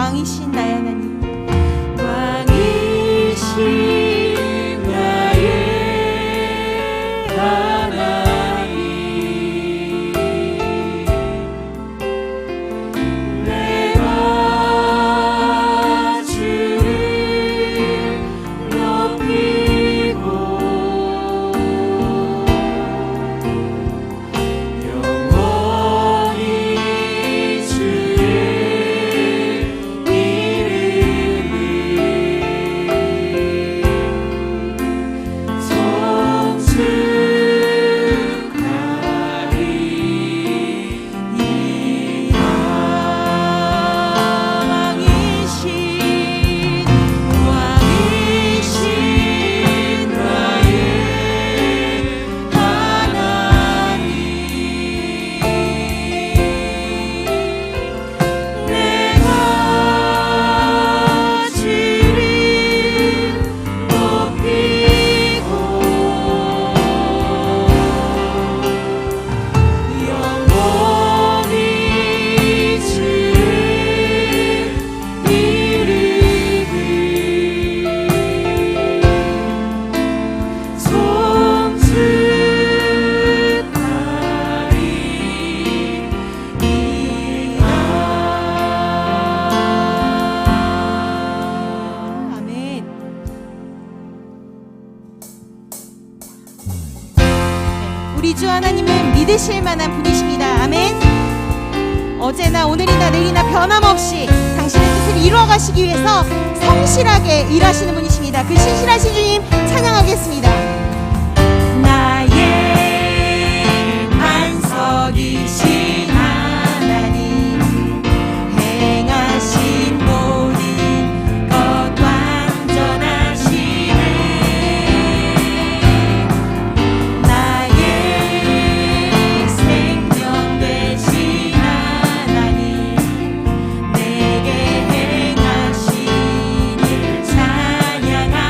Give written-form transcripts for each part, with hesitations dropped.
왕이신 나의 하나님, 왕이신 나의 하나님, 내가 주를 높이고 영원히 주의 우리 주 하나님은 믿으실 만한 분이십니다. 아멘. 어제나 오늘이나 내일이나 변함없이 당신의 뜻을 이루어가시기 위해서 성실하게 일하시는 분이십니다. 그 신실하신 주님 찬양하겠습니다. 나의 안석이신 하나님, 행하신 모든 것 완전하시네. 나의 생명 되신 하나님, 내게 행하신 일 찬양합니다.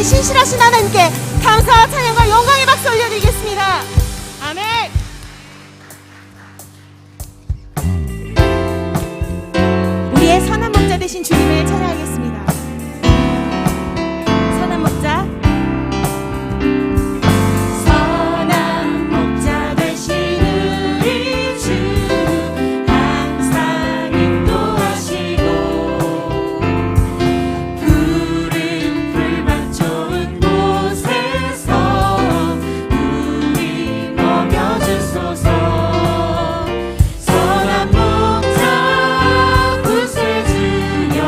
신실하신 하나님께 감사와 찬양과 영광의 박수 올려드리겠습니다. 아멘. 우리의 선한 목자 되신 주님을 찬양하겠습니다. 선한 목자, 선한 목자 되신 우리 주 항상 인도하시고 푸른 풀밭 좋은 곳에서 우리 먹여주소서. 선한 목자 구세주여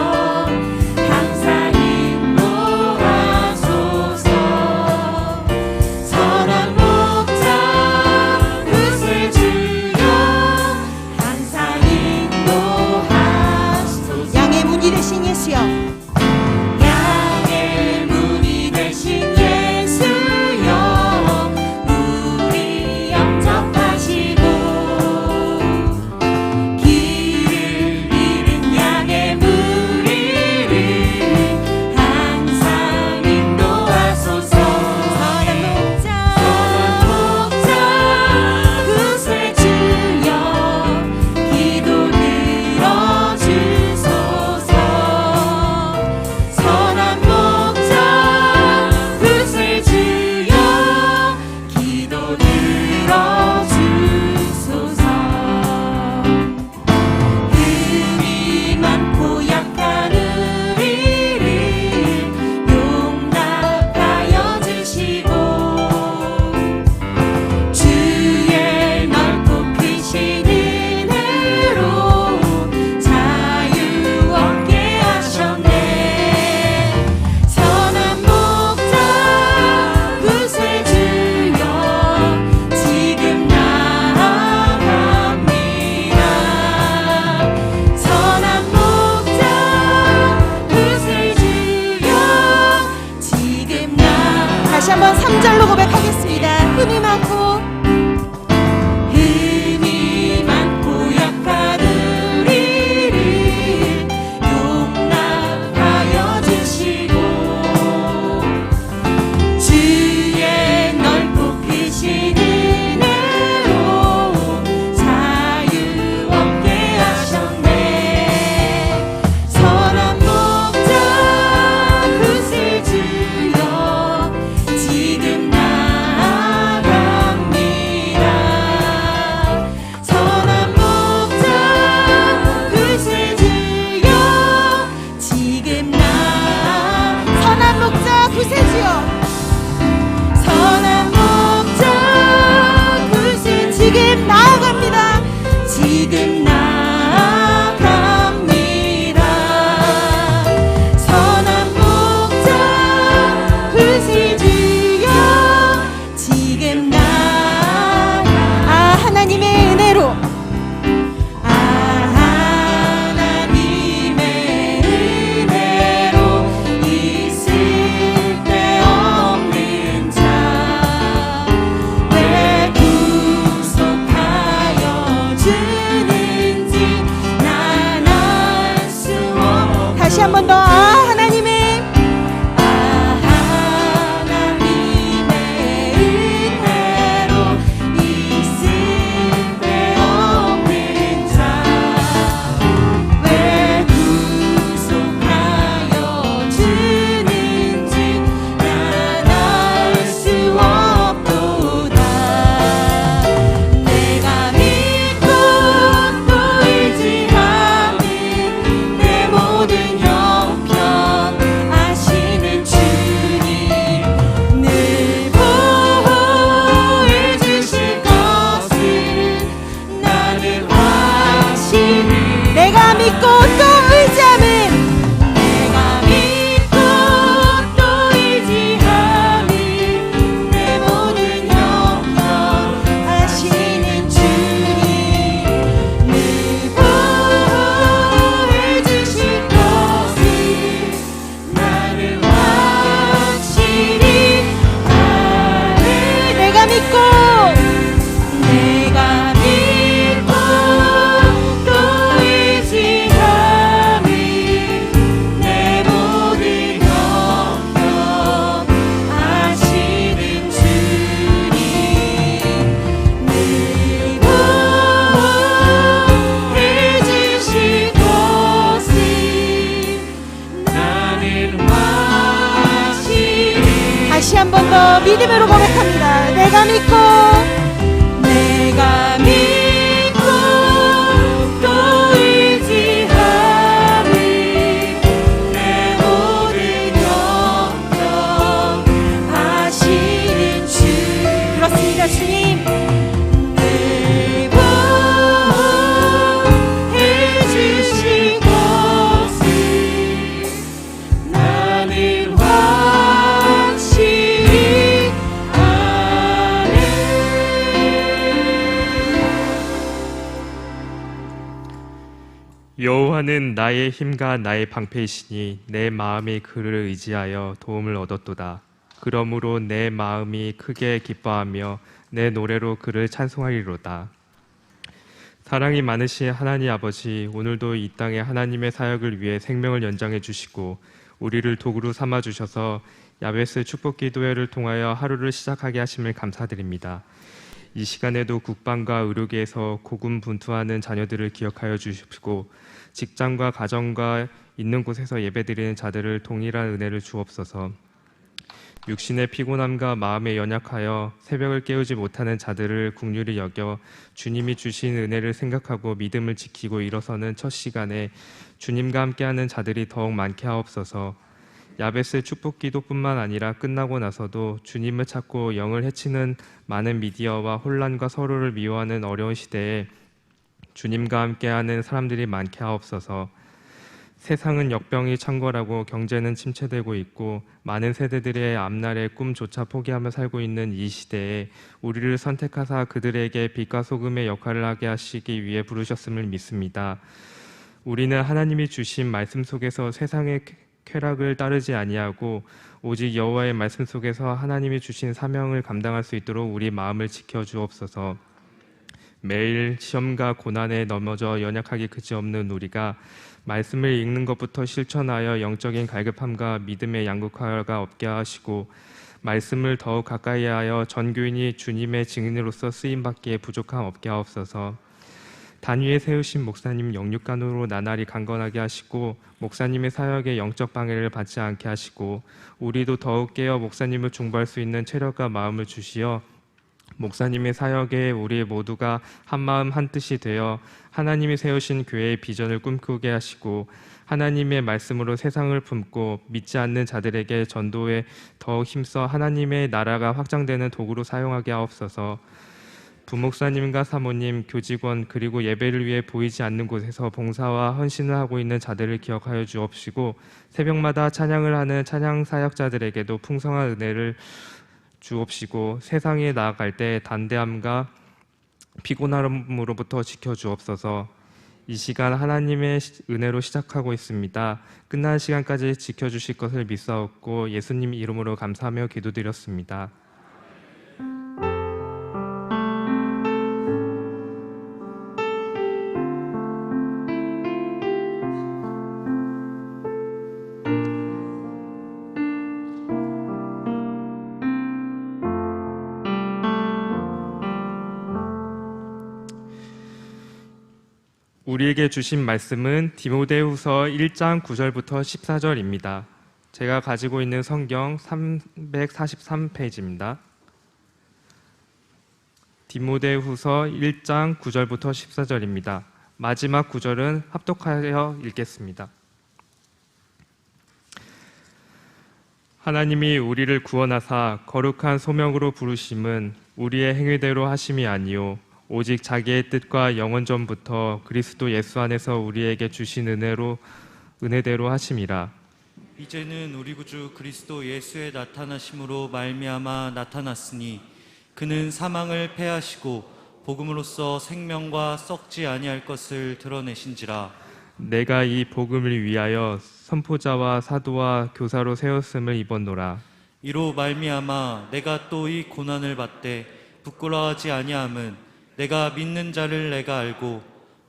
항상 인도하소서. 선한 목자 구세주여 항상 인도하소서. 양의 문이 되신 예수여, 양의 문이 되신 예수여 우리 영접하시고 길을 잃은 양의 무리를 항상 인도하소서. 선한 목자 구세주여 기도 들어주소서. 선한 목자 구세주여 기도 들어주소서. 흠이 많고 약한 우리를 용납하여 주시고 주의 넓고 크신 은혜로 자유 얻게 하셨네. 선한 목자 구세주여 지금 나아갑니다. 선한 목자 구세주여 지금 다시 한번 3절로 고백하겠습니다. 흠이 많고 약한 우리를 용납하여 주시고 주의 넓고 크신 은혜로 자유 얻게 하셨네. 선한 목자 구세주여 지금 나아갑니다. 선한 목자 구세주여 지금 선한 목자 구세주여, 선한 목자 구세 지금 나아갑니다. 지금 나아갑니다. 선한 목자 구세주여 지금 하나님의 은혜로 하나님의 은혜로 있을 데 없는 자 왜 구속하여 주는지 난 알 수 없. 다시 한 번 더 하나님의 은혜로 있을 데 없는 자 왜 구속하여 주는지 난 알 수 없도다. 내가 믿고 또 의지하는 내 모든 영 믿으며 믿음으로 고백합니다. 내가 믿고 또 의지하리 내 모든 걱정하시는 주. 그렇습니다. 주님 늘 보호해주신 것을 나는 확실히 아네. 여호와는 나의 힘과 나의 방패이시니 내 마음이 그를 의지하여 도움을 얻었도다. 그러므로 내 마음이 크게 기뻐하며 내 노래로 그를 찬송하리로다. 사랑이 많으신 하나님 아버지, 오늘도 이 땅에 하나님의 사역을 위해 생명을 연장해 주시고 우리를 도구로 삼아 주셔서 야베스 축복기도회를 통하여 하루를 시작하게 하심을 감사드립니다. 이 시간에도 국방과 의료계에서 고군분투하는 자녀들을 기억하여 주시고 직장과 가정과 있는 곳에서 예배드리는 자들을 동일한 은혜를 주옵소서. 육신의 피곤함과 마음에 연약하여 새벽을 깨우지 못하는 자들을 긍휼히 여겨 주님이 주신 은혜를 생각하고 믿음을 지키고 일어서는 첫 시간에 주님과 함께하는 자들이 더욱 많게 하옵소서. 야베스 축복기도뿐만 아니라 끝나고 나서도 주님을 찾고 영을 해치는 많은 미디어와 혼란과 서로를 미워하는 어려운 시대에 주님과 함께하는 사람들이 많게 하옵소서. 세상은 역병이 창궐하고 경제는 침체되고 있고 많은 세대들의 앞날의 꿈조차 포기하며 살고 있는 이 시대에 우리를 선택하사 그들에게 빛과 소금의 역할을 하게 하시기 위해 부르셨음을 믿습니다. 우리는 하나님이 주신 말씀 속에서 세상의 쾌락을 따르지 아니하고 오직 여호와의 말씀 속에서 하나님이 주신 사명을 감당할 수 있도록 우리 마음을 지켜주옵소서. 매일 시험과 고난에 넘어져 연약하기 그지없는 우리가 말씀을 읽는 것부터 실천하여 영적인 갈급함과 믿음의 양극화가 없게 하시고 말씀을 더욱 가까이 하여 전교인이 주님의 증인으로서 쓰임받기에 부족함 없게 하옵소서. 단위에 세우신 목사님 영육간으로 나날이 강건하게 하시고 목사님의 사역에 영적 방해를 받지 않게 하시고 우리도 더욱 깨어 목사님을 중보할 수 있는 체력과 마음을 주시어 목사님의 사역에 우리 모두가 한마음 한뜻이 되어 하나님이 세우신 교회의 비전을 꿈꾸게 하시고 하나님의 말씀으로 세상을 품고 믿지 않는 자들에게 전도에 더욱 힘써 하나님의 나라가 확장되는 도구로 사용하게 하옵소서. 부목사님과 사모님, 교직원 그리고 예배를 위해 보이지 않는 곳에서 봉사와 헌신을 하고 있는 자들을 기억하여 주옵시고 새벽마다 찬양을 하는 찬양 사역자들에게도 풍성한 은혜를 주옵시고 세상에 나아갈 때 담대함과 피곤함으로부터 지켜주옵소서. 이 시간 하나님의 은혜로 시작하고 있습니다. 끝나는 시간까지 지켜주실 것을 믿사옵고 예수님 이름으로 감사하며 기도드렸습니다. 우리에게 주신 말씀은 디모데후서 1장 9절부터 14절입니다. 제가 가지고 있는 성경 343페이지입니다. 디모데후서 1장 9절부터 14절입니다. 마지막 구절은 합독하여 읽겠습니다. 하나님이 우리를 구원하사 거룩한 소명으로 부르심은 우리의 행위대로 하심이 아니요 오직 자기의 뜻과 영원 전부터 그리스도 예수 안에서 우리에게 주신 은혜대로 하심이라. 이제는 우리 구주 그리스도 예수의 나타나심으로 말미암아 나타났으니 그는 사망을 패하시고 복음으로써 생명과 썩지 아니할 것을 드러내신지라. 내가 이 복음을 위하여 선포자와 사도와 교사로 세웠음을 입었노라. 이로 말미암아 내가 또 이 고난을 받되 부끄러워하지 아니함은 내가 믿는 자를 내가 알고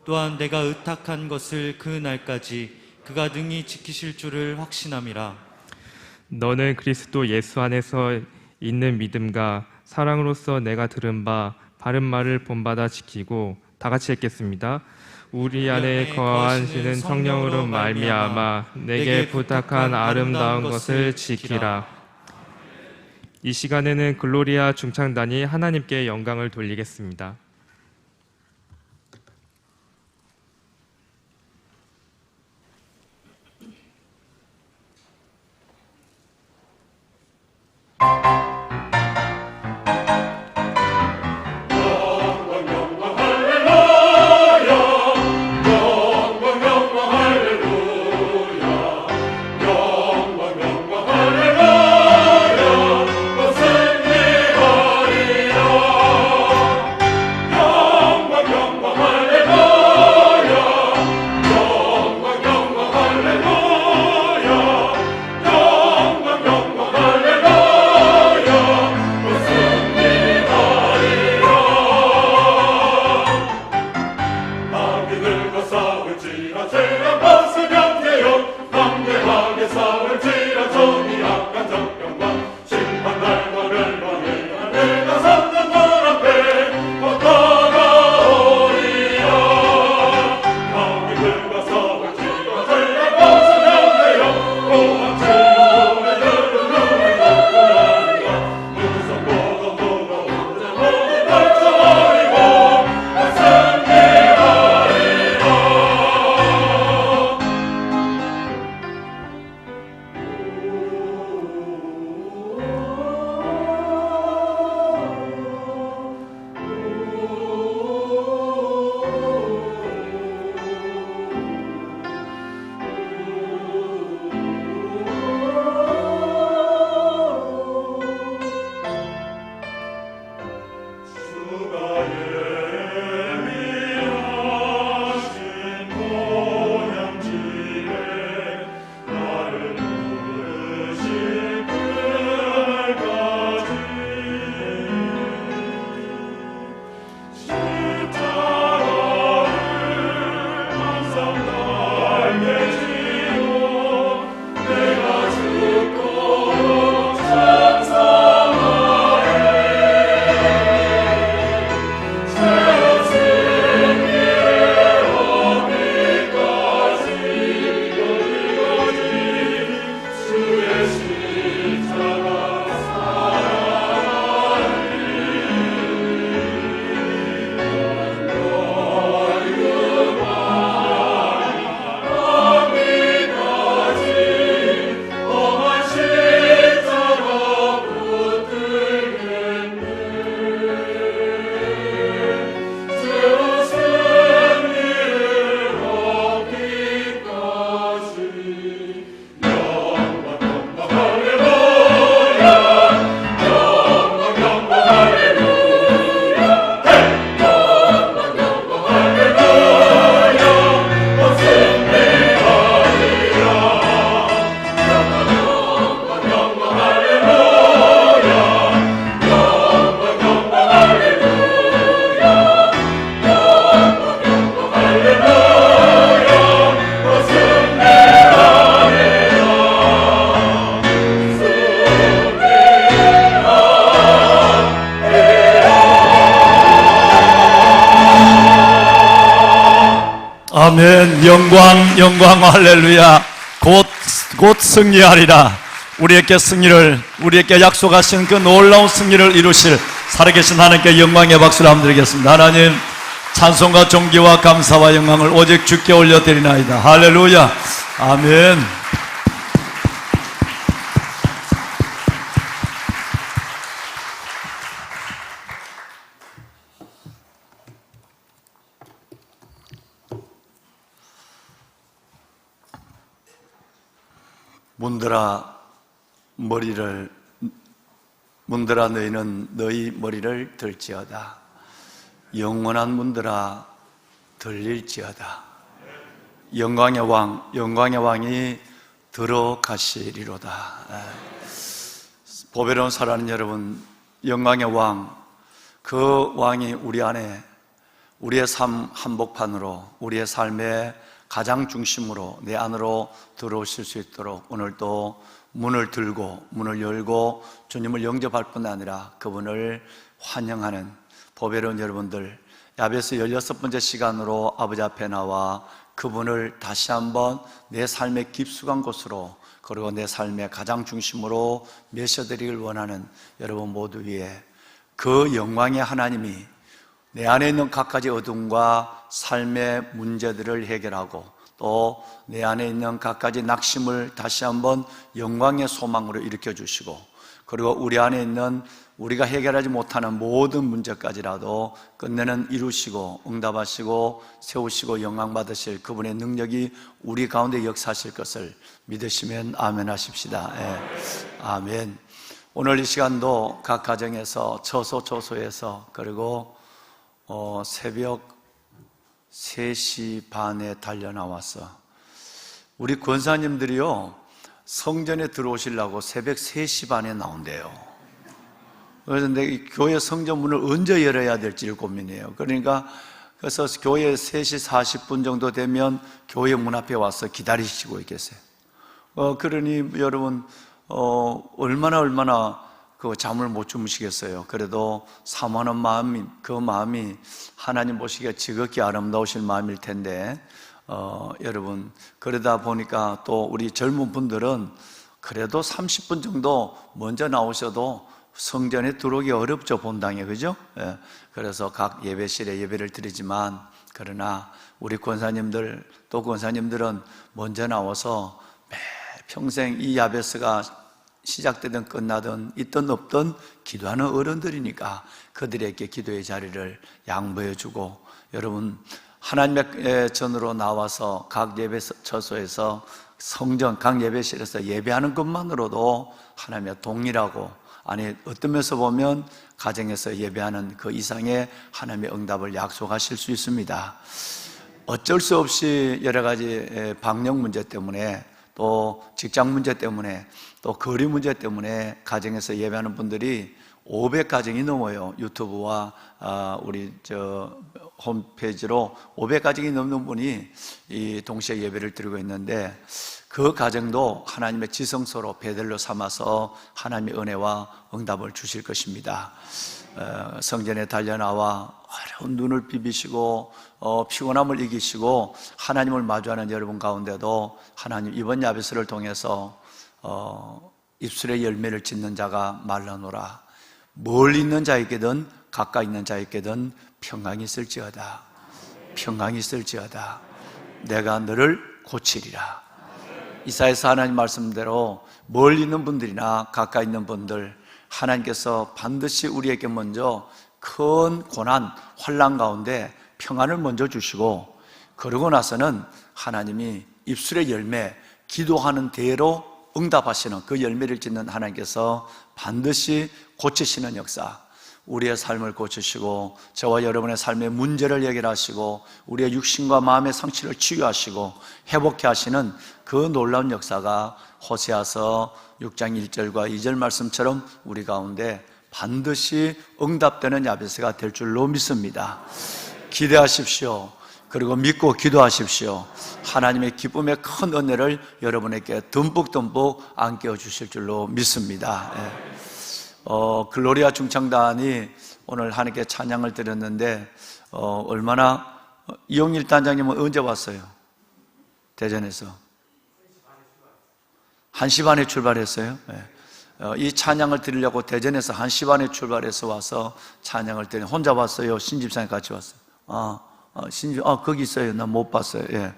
또한 내가 의탁한 것을 그 날까지 그가 능히 지키실 줄을 확신함이라. 너는 그리스도 예수 안에서 있는 믿음과 사랑으로서 내가 들은 바 바른 말을 본받아 지키고 다 같이 읽겠습니다. 우리 안에 거하시는 성령으로 말미암아 내게 부탁한 아름다운 것을 지키라. 이 시간에는 글로리아 중창단이 하나님께 영광을 돌리겠습니다. 아멘. 영광 할렐루야. 곧 승리하리라. 우리에게 약속하신 그 놀라운 승리를 이루실 살아계신 하나님께 영광의 박수를 한번 드리겠습니다. 하나님, 찬송과 존귀와 감사와 영광을 오직 주께 올려드리나이다. 할렐루야. 아멘. 문들아 너희는 너희 머리를 들지어다. 영원한 문들아 들릴지어다. 영광의 왕이 들어가시리로다. 보배로운 사랑하는 여러분, 영광의 왕, 그 왕이 우리 안에, 우리의 삶 한복판으로, 우리의 삶의 가장 중심으로 내 안으로 들어오실 수 있도록 오늘도 문을 열고 주님을 영접할 뿐 아니라 그분을 환영하는 보배로운 여러분들, 야베스 16번째 시간으로 아버지 앞에 나와 그분을 다시 한번 내 삶의 깊숙한 곳으로, 그리고 내 삶의 가장 중심으로 메셔드리길 원하는 여러분 모두 위에 그 영광의 하나님이 내 안에 있는 갖가지 어둠과 삶의 문제들을 해결하고 또 내 안에 있는 갖가지 낙심을 다시 한번 영광의 소망으로 일으켜 주시고, 그리고 우리 안에 있는 우리가 해결하지 못하는 모든 문제까지라도 끝내는 이루시고 응답하시고 세우시고 영광 받으실 그분의 능력이 우리 가운데 역사하실 것을 믿으시면 아멘 하십시다. 예. 아멘. 오늘 이 시간도 각 가정에서 처소처소에서 그리고 새벽 3시 반에 달려 나왔어. 우리 권사님들이요, 성전에 들어오시려고 새벽 3시 반에 나온대요. 그런데 이 교회 성전문을 언제 열어야 될지를 고민해요. 그래서 교회 3시 40분 정도 되면 교회 문 앞에 와서 기다리시고 계세요. 그러니 여러분 얼마나 그 잠을 못 주무시겠어요. 그래도 사모하는 마음이, 그 마음이 하나님 보시기에 지극히 아름다우실 마음일 텐데 여러분, 그러다 보니까 또 우리 젊은 분들은 그래도 30분 정도 먼저 나오셔도 성전에 들어오기 어렵죠, 본당에. 그죠? 예. 그래서 각 예배실에 예배를 드리지만, 그러나 우리 권사님들, 또 권사님들은 먼저 나와서 매 평생 이 야베스가 시작되든 끝나든 있든 없든 기도하는 어른들이니까 그들에게 기도의 자리를 양보해 주고, 여러분 하나님의 전으로 나와서 각 예배처소에서 성전, 각 예배실에서 예배하는 것만으로도 하나님의 동일하고, 아니 어떤 면에서 보면 가정에서 예배하는 그 이상의 하나님의 응답을 약속하실 수 있습니다. 어쩔 수 없이 여러 가지 방역 문제 때문에, 또 직장 문제 때문에, 또 거리 문제 때문에 가정에서 예배하는 분들이 500가정이 넘어요. 유튜브와 우리 홈페이지로 500가정이 넘는 분이 이 동시에 예배를 드리고 있는데, 그 가정도 하나님의 지성소로 베들로 삼아서 하나님의 은혜와 응답을 주실 것입니다. 성전에 달려나와 어려운 눈을 비비시고 피곤함을 이기시고 하나님을 마주하는 여러분 가운데도 하나님 이번 야베스를 통해서 입술의 열매를 짓는 자가 말라노라. 멀리 있는 자에게든 가까이 있는 자에게든 평강이 있을지어다. 평강이 있을지어다. 내가 너를 고치리라. 이사야서 하나님 말씀대로 멀리 있는 분들이나 가까이 있는 분들, 하나님께서 반드시 우리에게 먼저 큰 고난, 환난 가운데 평안을 먼저 주시고, 그러고 나서는 하나님이 입술의 열매, 기도하는 대로 응답하시는 그 열매를 짓는 하나님께서 반드시 고치시는 역사, 우리의 삶을 고치시고 저와 여러분의 삶의 문제를 해결하시고 우리의 육신과 마음의 상처를 치유하시고 회복케 하시는 그 놀라운 역사가 호세아서 6장 1절과 2절 말씀처럼 우리 가운데 반드시 응답되는 야베스가 될 줄로 믿습니다. 기대하십시오. 그리고 믿고 기도하십시오. 하나님의 기쁨의 큰 은혜를 여러분에게 듬뿍듬뿍 안겨 주실 줄로 믿습니다. 글로리아 중창단이 오늘 하나님께 찬양을 드렸는데 얼마나 이용일 단장님은 언제 왔어요? 대전에서 1시 반에 출발했어요. 이 찬양을 드리려고 대전에서 1시 반에 출발해서 와서 찬양을 드리는, 혼자 왔어요? 신집사님 같이 왔어요? 거기 있어요. 난 못 봤어요. 예.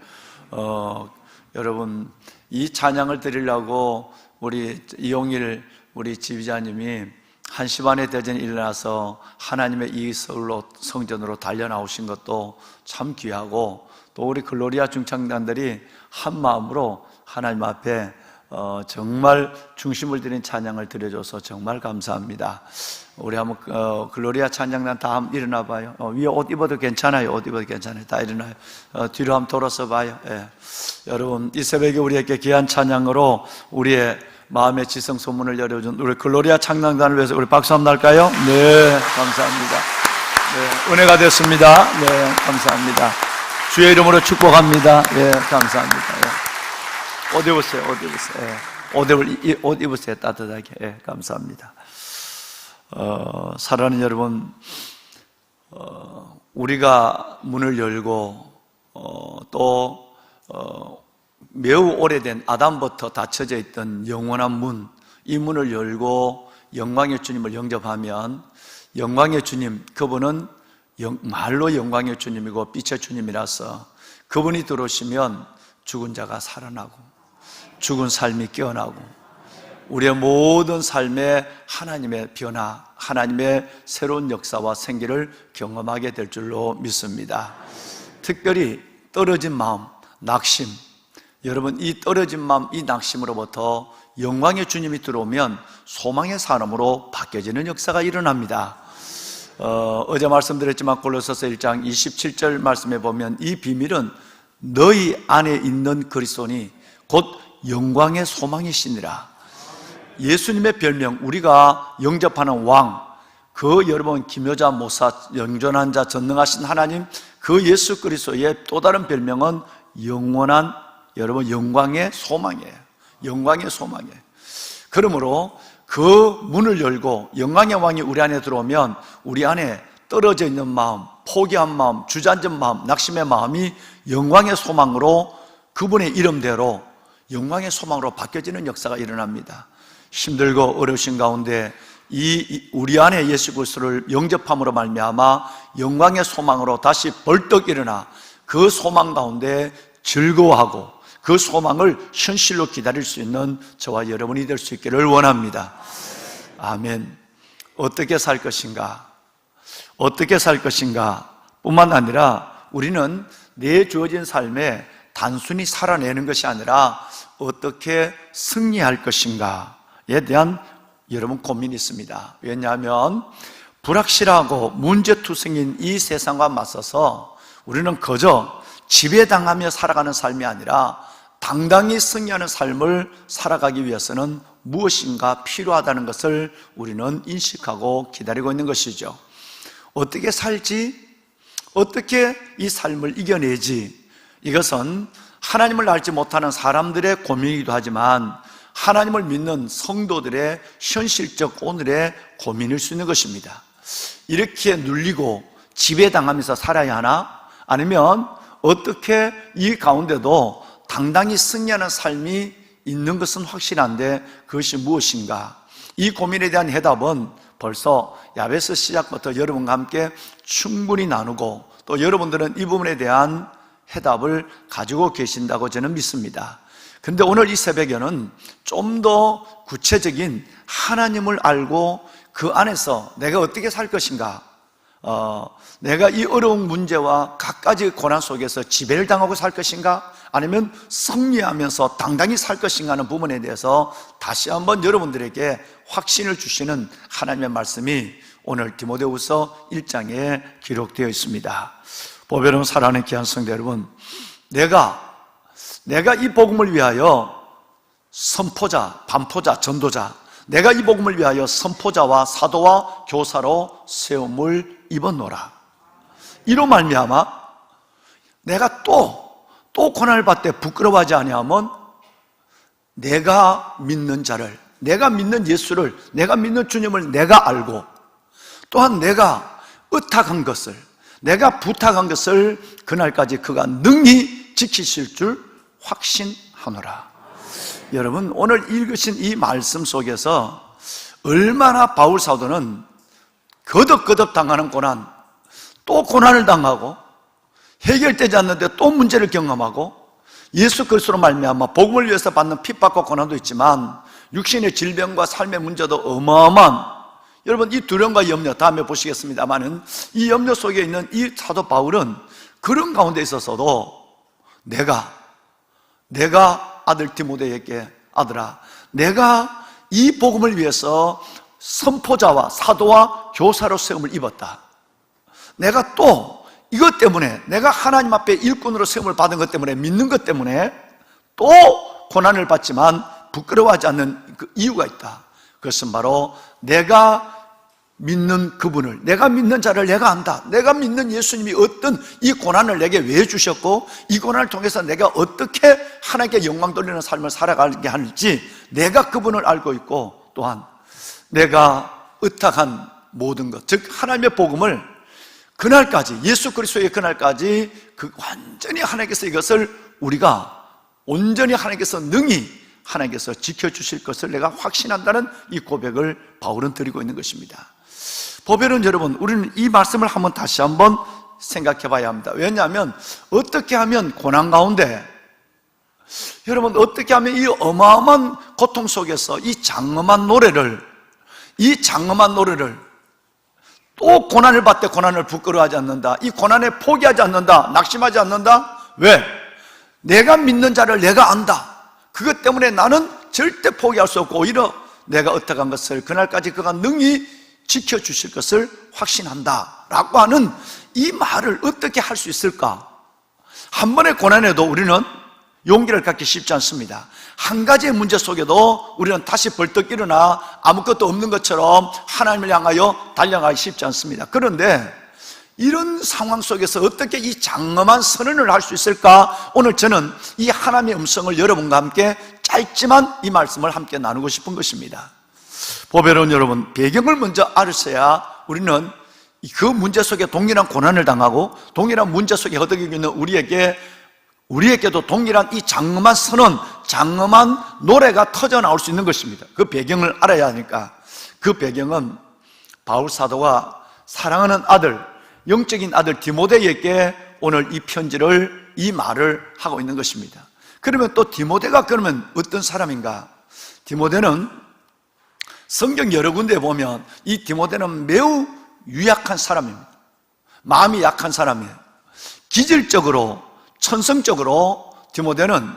여러분, 이 찬양을 드리려고 우리 이용일 우리 지휘자님이 1시 반에 대전에 일어나서 하나님의 이 서울로 성전으로 달려 나오신 것도 참 귀하고, 또 우리 글로리아 중창단들이 한 마음으로 하나님 앞에 정말 중심을 들인 찬양을 드려줘서 정말 감사합니다. 우리 한번 글로리아 찬양단 다 한번 일어나 봐요. 위에 옷 입어도 괜찮아요. 옷 입어도 괜찮아요. 다 일어나요. 뒤로 한번 돌아서 봐요. 예. 여러분, 이 새벽에 우리에게 귀한 찬양으로 우리의 마음의 지성 소문을 열어준 우리 글로리아 찬양단을 위해서 우리 박수 한번 날까요? 네, 감사합니다. 네, 은혜가 됐습니다. 네, 감사합니다. 주의 이름으로 축복합니다. 예, 감사합니다. 예. 옷 입으세요. 옷 입으세요. 예. 옷 입으세요. 따뜻하게. 예, 감사합니다. 사랑하는 여러분, 우리가 문을 열고 또 매우 오래된 아담부터 닫혀져 있던 영원한 문, 이 문을 열고 영광의 주님을 영접하면 영광의 주님, 그분은 말로 영광의 주님이고 빛의 주님이라서 그분이 들어오시면 죽은 자가 살아나고 죽은 삶이 깨어나고 우리의 모든 삶에 하나님의 변화, 하나님의 새로운 역사와 생기를 경험하게 될 줄로 믿습니다. 특별히 떨어진 마음, 낙심, 여러분 이 떨어진 마음, 이 낙심으로부터 영광의 주님이 들어오면 소망의 사람으로 바뀌어지는 역사가 일어납니다. 어제 말씀드렸지만 골로새서 1장 27절 말씀에 보면 이 비밀은 너희 안에 있는 그리스도니 곧 영광의 소망이시니라. 예수님의 별명, 우리가 영접하는 왕, 그 여러분 기묘자 모사, 영존한 자, 전능하신 하나님, 그 예수 그리스도의 또 다른 별명은 영원한 여러분 영광의 소망이에요. 영광의 소망이에요. 그러므로 그 문을 열고 영광의 왕이 우리 안에 들어오면 우리 안에 떨어져 있는 마음, 포기한 마음, 주저앉은 마음, 낙심의 마음이 영광의 소망으로 그분의 이름대로 영광의 소망으로 바뀌어지는 역사가 일어납니다. 힘들고 어려우신 가운데 이 우리 안에 예수 그리스도를 영접함으로 말미암아 영광의 소망으로 다시 벌떡 일어나 그 소망 가운데 즐거워하고 그 소망을 현실로 기다릴 수 있는 저와 여러분이 될 수 있기를 원합니다. 아멘. 어떻게 살 것인가? 어떻게 살 것인가? 뿐만 아니라 우리는 내 주어진 삶에 단순히 살아내는 것이 아니라 어떻게 승리할 것인가에 대한 여러분 고민이 있습니다. 왜냐하면 불확실하고 문제투성인 이 세상과 맞서서 우리는 그저 지배당하며 살아가는 삶이 아니라 당당히 승리하는 삶을 살아가기 위해서는 무엇인가 필요하다는 것을 우리는 인식하고 기다리고 있는 것이죠. 어떻게 살지? 어떻게 이 삶을 이겨내지? 이것은 하나님을 알지 못하는 사람들의 고민이기도 하지만 하나님을 믿는 성도들의 현실적 오늘의 고민일 수 있는 것입니다. 이렇게 눌리고 지배당하면서 살아야 하나? 아니면 어떻게 이 가운데도 당당히 승리하는 삶이 있는 것은 확실한데 그것이 무엇인가? 이 고민에 대한 해답은 벌써 야베스 시작부터 여러분과 함께 충분히 나누고 또 여러분들은 이 부분에 대한 해답을 가지고 계신다고 저는 믿습니다. 근데 오늘 이 새벽에는 좀 더 구체적인 하나님을 알고 그 안에서 내가 어떻게 살 것인가, 내가 이 어려운 문제와 갖가지 고난 속에서 지배를 당하고 살 것인가, 아니면 승리하면서 당당히 살 것인가 하는 부분에 대해서 다시 한번 여러분들에게 확신을 주시는 하나님의 말씀이 오늘 디모데후서 1장에 기록되어 있습니다. 보배로운 사랑하는 귀한 성도 여러분, 내가 이 복음을 위하여 선포자, 반포자, 전도자, 내가 이 복음을 위하여 선포자와 사도와 교사로 세움을 입었노라. 이로 말미암아 내가 또 고난을 받되 부끄러워하지 아니하면 내가 믿는 자를, 내가 믿는 예수를, 내가 믿는 주님을 내가 알고 또한 내가 의탁한 것을, 내가 부탁한 것을 그날까지 그가 능히 지키실 줄 확신하노라. 여러분, 오늘 읽으신 이 말씀 속에서 얼마나 바울 사도는 거듭거듭 당하는 고난, 또 고난을 당하고 해결되지 않는데 또 문제를 경험하고 예수 그리스도로 말미암아 복음을 위해서 받는 핍박과 고난도 있지만 육신의 질병과 삶의 문제도 어마어마한, 여러분 이 두려움과 염려 다음에 보시겠습니다만은 이 염려 속에 있는 이 사도 바울은 그런 가운데 있어서도 내가 아들 디모데에게, 아들아, 내가 이 복음을 위해서 선포자와 사도와 교사로 세움을 입었다. 내가 또 이것 때문에, 내가 하나님 앞에 일꾼으로 세움을 받은 것 때문에, 믿는 것 때문에 또 고난을 받지만 부끄러워하지 않는 그 이유가 있다. 그것은 바로 내가 믿는 그분을, 내가 믿는 자를 내가 안다. 내가 믿는 예수님이 어떤 이 고난을 내게 왜 주셨고 이 고난을 통해서 내가 어떻게 하나님께 영광 돌리는 삶을 살아가게 할지 내가 그분을 알고 있고, 또한 내가 의탁한 모든 것, 즉 하나님의 복음을 그날까지, 예수 그리스도의 그날까지 그 완전히 하나님께서 이것을 우리가 온전히 하나님께서 능히 하나님께서 지켜주실 것을 내가 확신한다는 이 고백을 바울은 드리고 있는 것입니다. 보배는 여러분, 우리는 이 말씀을 다시 한번 생각해 봐야 합니다. 왜냐하면 어떻게 하면 고난 가운데, 여러분 어떻게 하면 이 어마어마한 고통 속에서 이 장엄한 노래를 또 고난을 받되 고난을 부끄러워하지 않는다, 이 고난에 포기하지 않는다, 낙심하지 않는다. 왜? 내가 믿는 자를 내가 안다. 그것 때문에 나는 절대 포기할 수 없고 오히려 내가 어떡한 것을 그날까지 그가 능히 지켜주실 것을 확신한다 라고 하는 이 말을 어떻게 할 수 있을까? 한 번의 고난에도 우리는 용기를 갖기 쉽지 않습니다. 한 가지의 문제 속에도 우리는 다시 벌떡 일어나 아무것도 없는 것처럼 하나님을 향하여 달려가기 쉽지 않습니다. 그런데 이런 상황 속에서 어떻게 이 장엄한 선언을 할 수 있을까? 오늘 저는 이 하나님의 음성을 여러분과 함께 짧지만 이 말씀을 함께 나누고 싶은 것입니다. 보배로운 여러분, 배경을 먼저 알으셔야 우리는 그 문제 속에 동일한 고난을 당하고 동일한 문제 속에 허덕이고 있는 우리에게도 동일한 이 장엄한 선언, 장엄한 노래가 터져 나올 수 있는 것입니다. 그 배경을 알아야 하니까. 그 배경은 바울 사도가 사랑하는 아들, 영적인 아들 디모데에게 오늘 이 편지를, 이 말을 하고 있는 것입니다. 그러면 또 디모데가 그러면 어떤 사람인가? 디모데는 성경 여러 군데에 보면 이 디모데는 매우 유약한 사람입니다. 마음이 약한 사람이에요. 기질적으로, 천성적으로 디모데는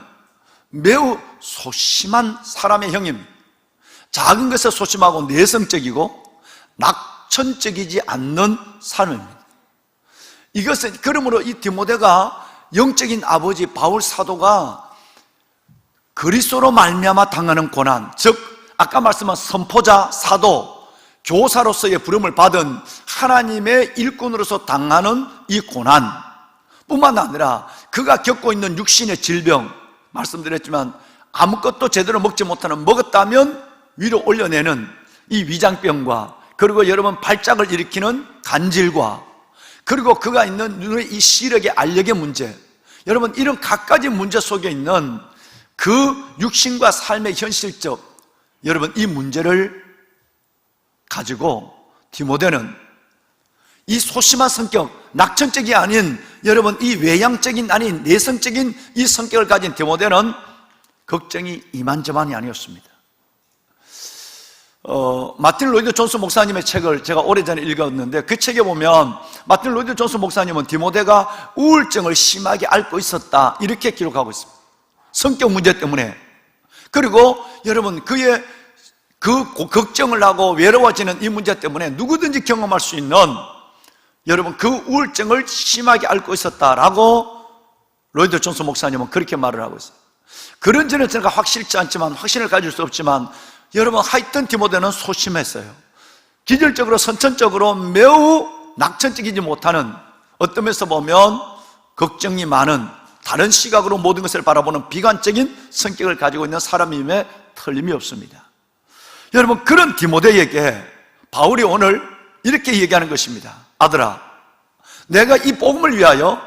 매우 소심한 사람의 형입니다. 작은 것에 소심하고 내성적이고 낙천적이지 않는 사람입니다. 이것은 그러므로 이 디모데가 영적인 아버지 바울 사도가 그리스도로 말미암아 당하는 고난, 즉 아까 말씀한 선포자, 사도, 교사로서의 부름을 받은 하나님의 일꾼으로서 당하는 이 고난 뿐만 아니라 그가 겪고 있는 육신의 질병, 말씀드렸지만 아무것도 제대로 먹지 못하는, 먹었다면 위로 올려내는 이 위장병과, 그리고 여러분 발작을 일으키는 간질과, 그리고 그가 있는 눈의 이 시력의 알력의 문제, 여러분 이런 갖가지 문제 속에 있는 그 육신과 삶의 현실적, 여러분 이 문제를 가지고 디모데는 이 소심한 성격, 낙천적이 아닌, 여러분 이 외향적인 아닌 내성적인 이 성격을 가진 디모데는 걱정이 이만저만이 아니었습니다. 마틴 로이드 존스 목사님의 책을 제가 오래전에 읽었는데, 그 책에 보면 마틴 로이드 존스 목사님은 디모데가 우울증을 심하게 앓고 있었다 이렇게 기록하고 있습니다. 성격 문제 때문에. 그리고 여러분 그의 그 걱정을 하고 외로워지는 이 문제 때문에 누구든지 경험할 수 있는, 여러분 그 우울증을 심하게 앓고 있었다라고 로이드 존스 목사님은 그렇게 말을 하고 있어요. 그런 점은 제가 확실치 않지만, 확신을 가질 수 없지만, 여러분 하여튼 디모데는 소심했어요. 기질적으로 선천적으로 매우 낙천적이지 못하는, 어떤 면에서 보면 걱정이 많은, 다른 시각으로 모든 것을 바라보는 비관적인 성격을 가지고 있는 사람임에 틀림이 없습니다. 여러분 그런 디모데에게 바울이 오늘 이렇게 얘기하는 것입니다. 아들아, 내가 이 복음을 위하여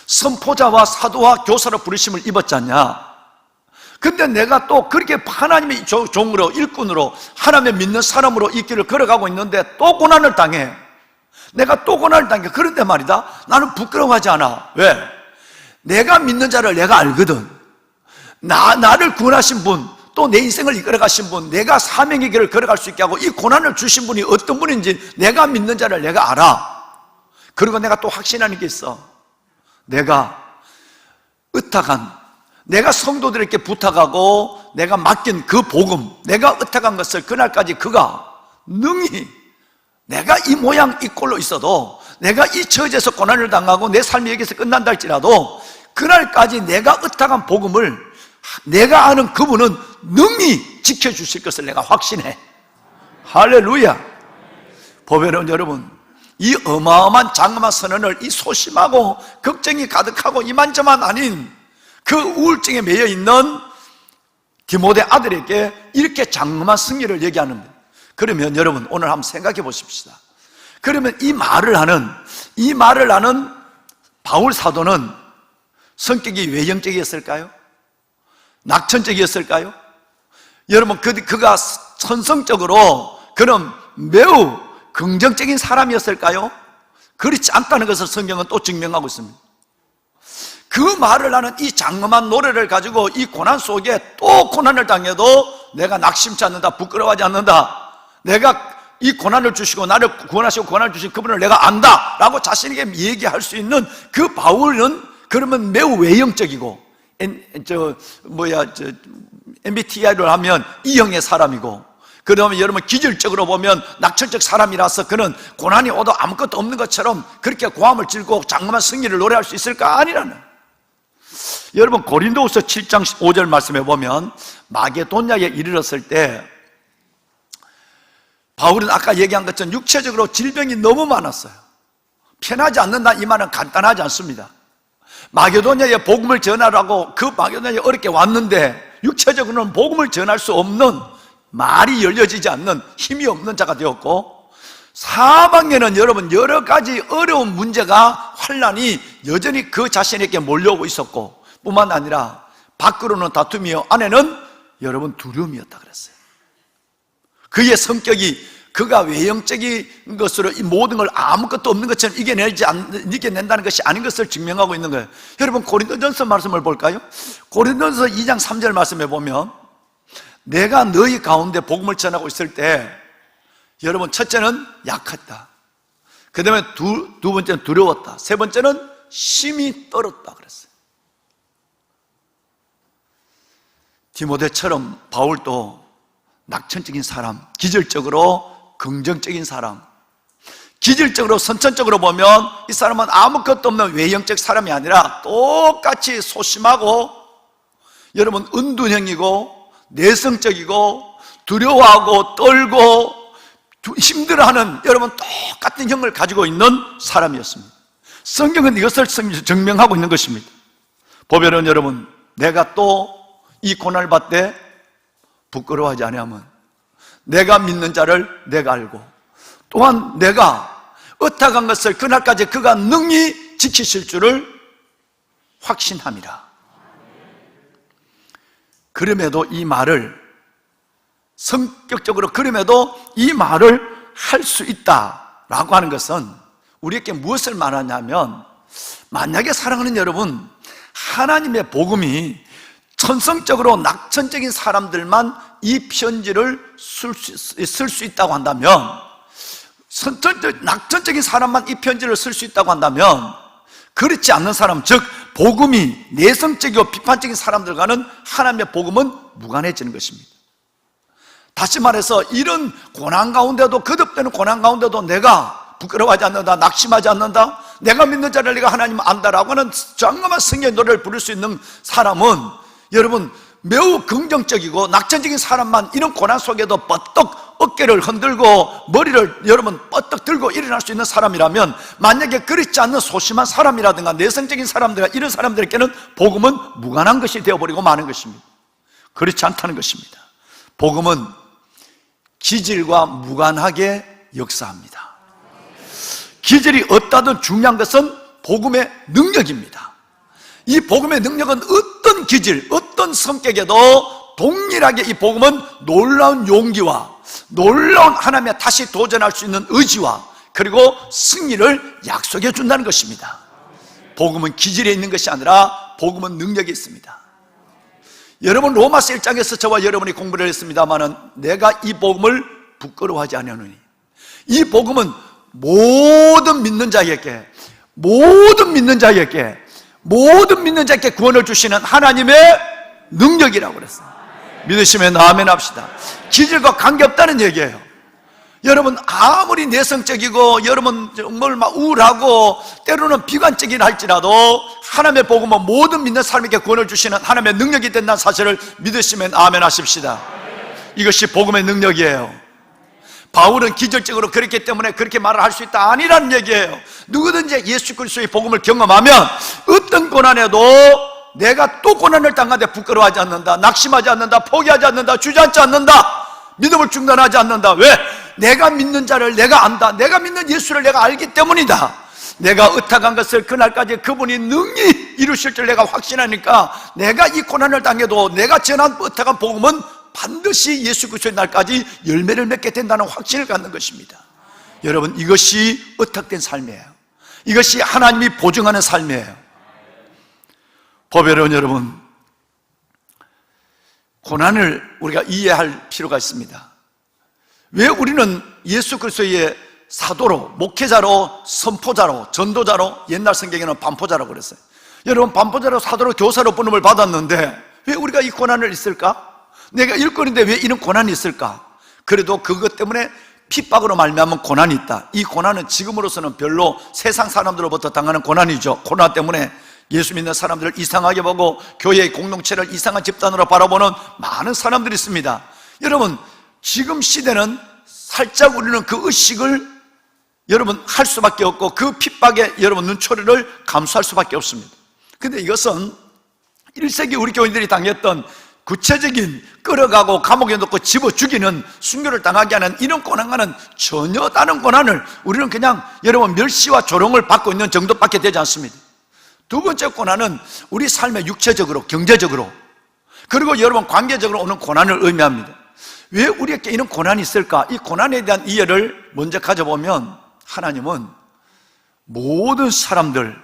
선포자와 사도와 교사로 부르심을 입었지 않냐? 근데 내가 또 그렇게 하나님의 종으로, 일꾼으로, 하나님의 믿는 사람으로 이 길을 걸어가고 있는데 또 고난을 당해. 내가 또 고난을 당해. 그런데 말이다, 나는 부끄러워하지 않아. 왜? 내가 믿는 자를 내가 알거든. 나를 구원하신 분, 또 내 인생을 이끌어 가신 분, 내가 사명의 길을 걸어갈 수 있게 하고 이 고난을 주신 분이 어떤 분인지 내가 믿는 자를 내가 알아. 그리고 내가 또 확신하는 게 있어. 내가 의탁한, 내가 성도들에게 부탁하고 내가 맡긴 그 복음, 내가 의탁한 것을 그날까지 그가 능히, 내가 이 모양 이 꼴로 있어도, 내가 이 처지에서 고난을 당하고 내 삶이 여기서 끝난다 할지라도 그날까지 내가 의탁한 복음을 내가 아는 그분은 능히 지켜주실 것을 내가 확신해. 할렐루야. 보배로운 여러분, 이 어마어마한 장엄한 선언을 이 소심하고 걱정이 가득하고 이만저만 아닌 그 우울증에 매여 있는 디모데 아들에게 이렇게 장엄한 승리를 얘기하는데, 그러면 여러분 오늘 한번 생각해 보십시다. 그러면 이 말을 하는 바울 사도는 성격이 외형적이었을까요? 낙천적이었을까요? 여러분, 그가 선성적으로 그는 매우 긍정적인 사람이었을까요? 그렇지 않다는 것을 성경은 또 증명하고 있습니다. 그 말을 하는 이 장엄한 노래를 가지고 이 고난 속에 또 고난을 당해도 내가 낙심치 않는다, 부끄러워하지 않는다, 내가 이 고난을 주시고 나를 구원하시고 고난을 주신 그분을 내가 안다 라고 자신에게 얘기할 수 있는 그 바울은 그러면 매우 외형적이고 MBTI를 하면 E형의 사람이고, 그러면 여러분 기질적으로 보면 낙천적 사람이라서 그는 고난이 오도 아무것도 없는 것처럼 그렇게 고함을 질고 장엄한 승리를 노래할 수 있을까? 아니라는. 여러분 고린도후서 7장 5절 말씀에 보면 마게도냐에 이르렀을 때 바울은 아까 얘기한 것처럼 육체적으로 질병이 너무 많았어요. 편하지 않는다 이 말은 간단하지 않습니다. 마게도냐에 복음을 전하라고 그 마게도냐에 어렵게 왔는데 육체적으로는 복음을 전할 수 없는, 말이 열려지지 않는 힘이 없는 자가 되었고, 사방에는 여러분 여러 가지 어려운 문제가, 환난이 여전히 그 자신에게 몰려오고 있었고, 뿐만 아니라 밖으로는 다툼이요 안에는 여러분 두려움이었다 그랬어요. 그의 성격이 그가 외형적인 것으로 이 모든 걸 아무것도 없는 것처럼 이겨낸다는 것이 아닌 것을 증명하고 있는 거예요. 여러분 고린도전서 말씀을 볼까요? 고린도전서 2장 3절 말씀에 보면 내가 너희 가운데 복음을 전하고 있을 때 여러분 첫째는 약했다, 그 다음에 두 번째는 두려웠다, 세 번째는 심히 떨었다 그랬어요. 디모데처럼 바울도 낙천적인 사람, 기질적으로 긍정적인 사람, 기질적으로 선천적으로 보면 이 사람은 아무것도 없는 외형적 사람이 아니라 똑같이 소심하고 여러분 은둔형이고 내성적이고 두려워하고 떨고 힘들어하는 여러분 똑같은 형을 가지고 있는 사람이었습니다. 성경은 이것을 증명하고 있는 것입니다. 보면은 여러분 내가 또 이 고난을 받되 부끄러워하지 아니하면 내가 믿는 자를 내가 알고 또한 내가 의탁한 것을 그날까지 그가 능히 지키실 줄을 확신함이라. 그럼에도 이 말을 성격적으로 그럼에도 이 말을 할 수 있다라고 하는 것은 우리에게 무엇을 말하냐면, 만약에 사랑하는 여러분 하나님의 복음이 천성적으로 낙천적인 사람들만 이 편지를 쓸 수 있다고 한다면, 낙천적인 사람만 이 편지를 쓸 수 있다고 한다면, 그렇지 않는 사람, 즉 복음이 내성적이고 비판적인 사람들과는 하나님의 복음은 무관해지는 것입니다. 다시 말해서 이런 고난 가운데도, 거듭되는 고난 가운데도 내가 부끄러워하지 않는다, 낙심하지 않는다, 내가 믿는 자를 내가 하나님 안다라고 하는 장엄한 승리의 노래를 부를 수 있는 사람은 여러분 매우 긍정적이고 낙천적인 사람만 이런 고난 속에도 뻗떡 어깨를 흔들고 머리를 여러분 뻗떡 들고 일어날 수 있는 사람이라면, 만약에 그렇지 않는 소심한 사람이라든가 내성적인 사람들, 이런 사람들에게는 복음은 무관한 것이 되어버리고 마는 것입니다. 그렇지 않다는 것입니다. 복음은 기질과 무관하게 역사합니다. 기질이 어떠든 중요한 것은 복음의 능력입니다. 이 복음의 능력은 어떤 기질, 어떤 성격에도 동일하게 이 복음은 놀라운 용기와 놀라운 하나님의 다시 도전할 수 있는 의지와 그리고 승리를 약속해 준다는 것입니다. 복음은 기질에 있는 것이 아니라 복음은 능력이 있습니다. 여러분 로마서 1장에서 저와 여러분이 공부를 했습니다마는 내가 이 복음을 부끄러워하지 않으니, 이 복음은 모든 믿는 자에게 구원을 주시는 하나님의 능력이라고 그랬어요. 믿으시면 아멘 합시다. 기질과 관계없다는 얘기예요. 여러분 아무리 내성적이고 여러분 정말 막 우울하고 때로는 비관적이라 할지라도 하나님의 복음은 모든 믿는 사람에게 구원을 주시는 하나님의 능력이 된다는 사실을 믿으시면 아멘 하십시다. 이것이 복음의 능력이에요. 바울은 기절적으로 그렇기 때문에 그렇게 말을 할 수 있다 아니라는 얘기예요. 누구든지 예수 그리스도의 복음을 경험하면 어떤 고난에도 내가 또 고난을 당하되 부끄러워하지 않는다, 낙심하지 않는다, 포기하지 않는다, 주저앉지 않는다, 믿음을 중단하지 않는다. 왜? 내가 믿는 자를 내가 안다, 내가 믿는 예수를 내가 알기 때문이다. 내가 의탁한 것을 그날까지 그분이 능히 이루실 줄 내가 확신하니까 내가 이 고난을 당해도 내가 전한 의탁한 복음은 반드시 예수 그리스도의 날까지 열매를 맺게 된다는 확신을 갖는 것입니다. 여러분, 이것이 의탁된 삶이에요. 이것이 하나님이 보증하는 삶이에요. 법여러분, 여러분, 고난을 우리가 이해할 필요가 있습니다. 왜 우리는 예수 그리스도의 사도로, 목회자로, 선포자로, 전도자로, 옛날 성경에는 반포자라고 그랬어요. 여러분, 반포자로, 사도로, 교사로 부름을 받았는데 왜 우리가 이 고난을 있을까? 내가 일꾼인데 왜 이런 고난이 있을까? 그래도 그것 때문에 핍박으로 말미암은 고난이 있다. 이 고난은 지금으로서는 별로 세상 사람들로부터 당하는 고난이죠. 코로나 때문에 예수 믿는 사람들을 이상하게 보고 교회의 공동체를 이상한 집단으로 바라보는 많은 사람들이 있습니다. 여러분, 지금 시대는 살짝 우리는 그 의식을 여러분 할 수밖에 없고 그 핍박에 여러분 눈초리를 감수할 수밖에 없습니다. 근데 이것은 1세기 우리 교인들이 당했던 구체적인 끌어가고 감옥에 넣고 집어 죽이는, 순교를 당하게 하는 이런 고난과는 전혀 다른 고난을 우리는 그냥 여러분 멸시와 조롱을 받고 있는 정도밖에 되지 않습니다. 두 번째 고난은 우리 삶의 육체적으로, 경제적으로, 그리고 여러분 관계적으로 오는 고난을 의미합니다. 왜 우리에게 이런 고난이 있을까? 이 고난에 대한 이해를 먼저 가져보면 하나님은 모든 사람들,